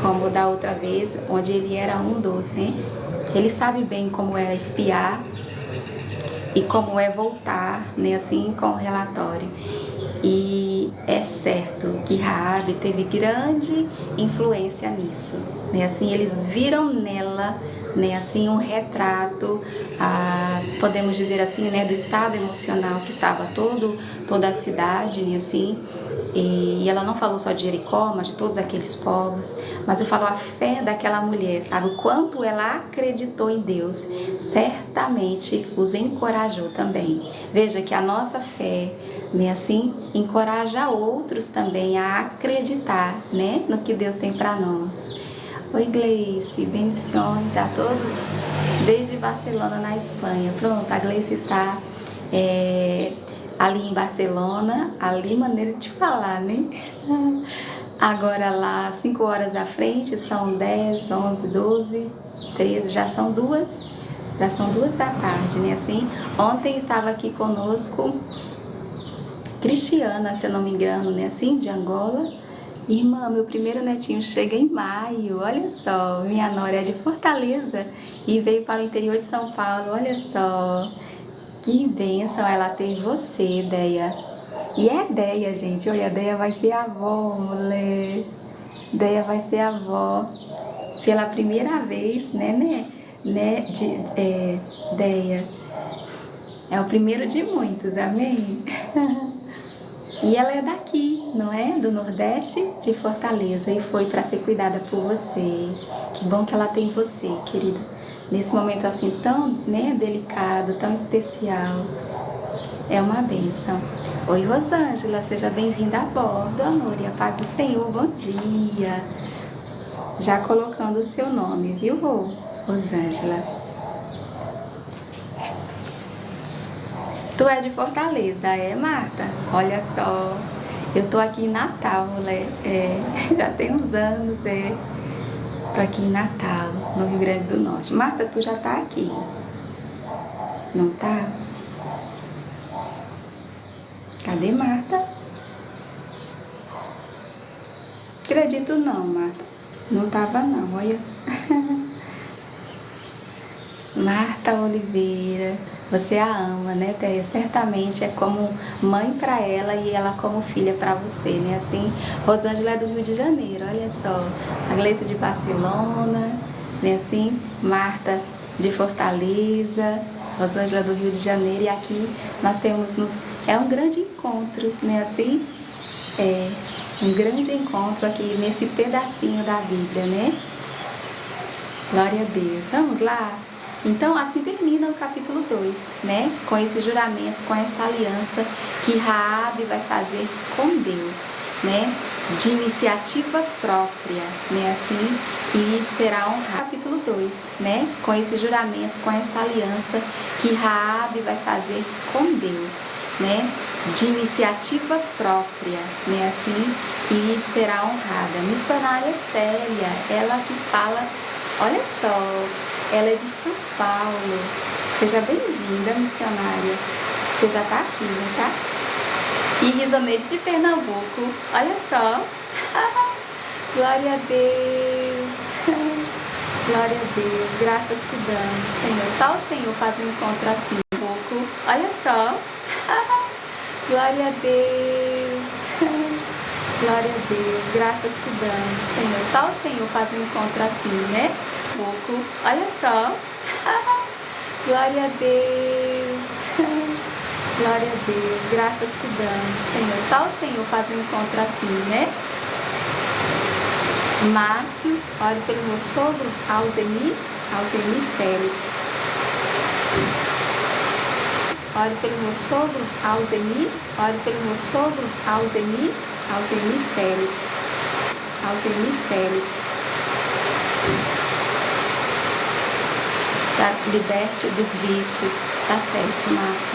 como da outra vez, onde ele era um dos, né? Ele sabe bem como é espiar e como é voltar, né, assim, com o relatório. E é certo que Raabe teve grande influência nisso, né? Assim, eles viram nela, né, assim, um retrato, podemos dizer assim, né, do estado emocional que estava toda a cidade, né, assim. E ela não falou só de Jericó, mas de todos aqueles povos, mas eu falo a fé daquela mulher, sabe? O quanto ela acreditou em Deus, certamente os encorajou também. Veja que a nossa fé, né, assim, encoraja outros também a acreditar, né, no que Deus tem para nós. Oi, Gleice, bendições a todos desde Barcelona, na Espanha. Pronto, a Gleice está ali em Barcelona, ali maneira de falar, né? Agora lá, 5 horas à frente, são 10, 11, 12, 13, já são 2 da tarde, né? Assim, ontem estava aqui conosco Cristiana, se eu não me engano, né? Assim, de Angola. Irmã, meu primeiro netinho chega em maio, olha só, minha nora é de Fortaleza e veio para o interior de São Paulo, olha só. Que bênção ela ter você, Deia. E é Deia, gente. Olha, Deia vai ser avó, mulher. Deia vai ser avó pela primeira vez, né, Deia. É o primeiro de muitos, amém? E ela é daqui, não é? Do Nordeste, de Fortaleza. E foi para ser cuidada por você. Que bom que ela tem você, querida. Nesse momento assim tão, né, delicado, tão especial. É uma bênção. Oi, Rosângela, seja bem-vinda a bordo, amor, e a paz do Senhor, bom dia. Já colocando o seu nome, viu, Rosângela? Tu é de Fortaleza, é, Marta? Olha só. Eu tô aqui em Natal, mulher. Já tem uns anos, Tô aqui em Natal, no Rio Grande do Norte. Marta, tu já tá aqui? Não tá? Cadê Marta? Acredito não, Marta. Não tava não, olha. Marta Oliveira, você a ama, né, Teia? Certamente é como mãe para ela e ela como filha para você, né? Assim, Rosângela é do Rio de Janeiro, olha só. A Gleice de Barcelona, né? Assim, Marta de Fortaleza, Rosângela do Rio de Janeiro. E aqui nós temos é um grande encontro, né? Assim, é um grande encontro aqui nesse pedacinho da Bíblia, né? Glória a Deus. Vamos lá? Então, assim termina o capítulo 2, né? Com esse juramento, com essa aliança que Raabe vai fazer com Deus, né? De iniciativa própria, né? Assim, e será honrado. Capítulo 2, né? Com esse juramento, com essa aliança que Raabe vai fazer com Deus, né? De iniciativa própria, né? Assim, e será honrada. Missionária Célia, ela que fala. Olha só, ela é de São Paulo. Seja bem-vinda, missionária. Você já tá aqui, não tá? E Risoneide de Pernambuco. Olha só. Glória a Deus. Glória a Deus. Graças te damos, Senhor. Só o Senhor faz um encontro assim. Pouco. Olha só. Glória a Deus. Glória a Deus, graças te damos, Senhor. Só o Senhor faz um encontro assim, né? Pouco. Olha só. Glória a Deus. Glória a Deus, graças te damos, Senhor. Só o Senhor faz um encontro assim, né? Márcio, ore pelo meu sogro, Alzeni Félix. Ore pelo meu sogro, Alzeni. Ore pelo meu sogro, Alzeni Félix. Alzeni Félix. Liberte dos vícios. Tá certo, Márcio.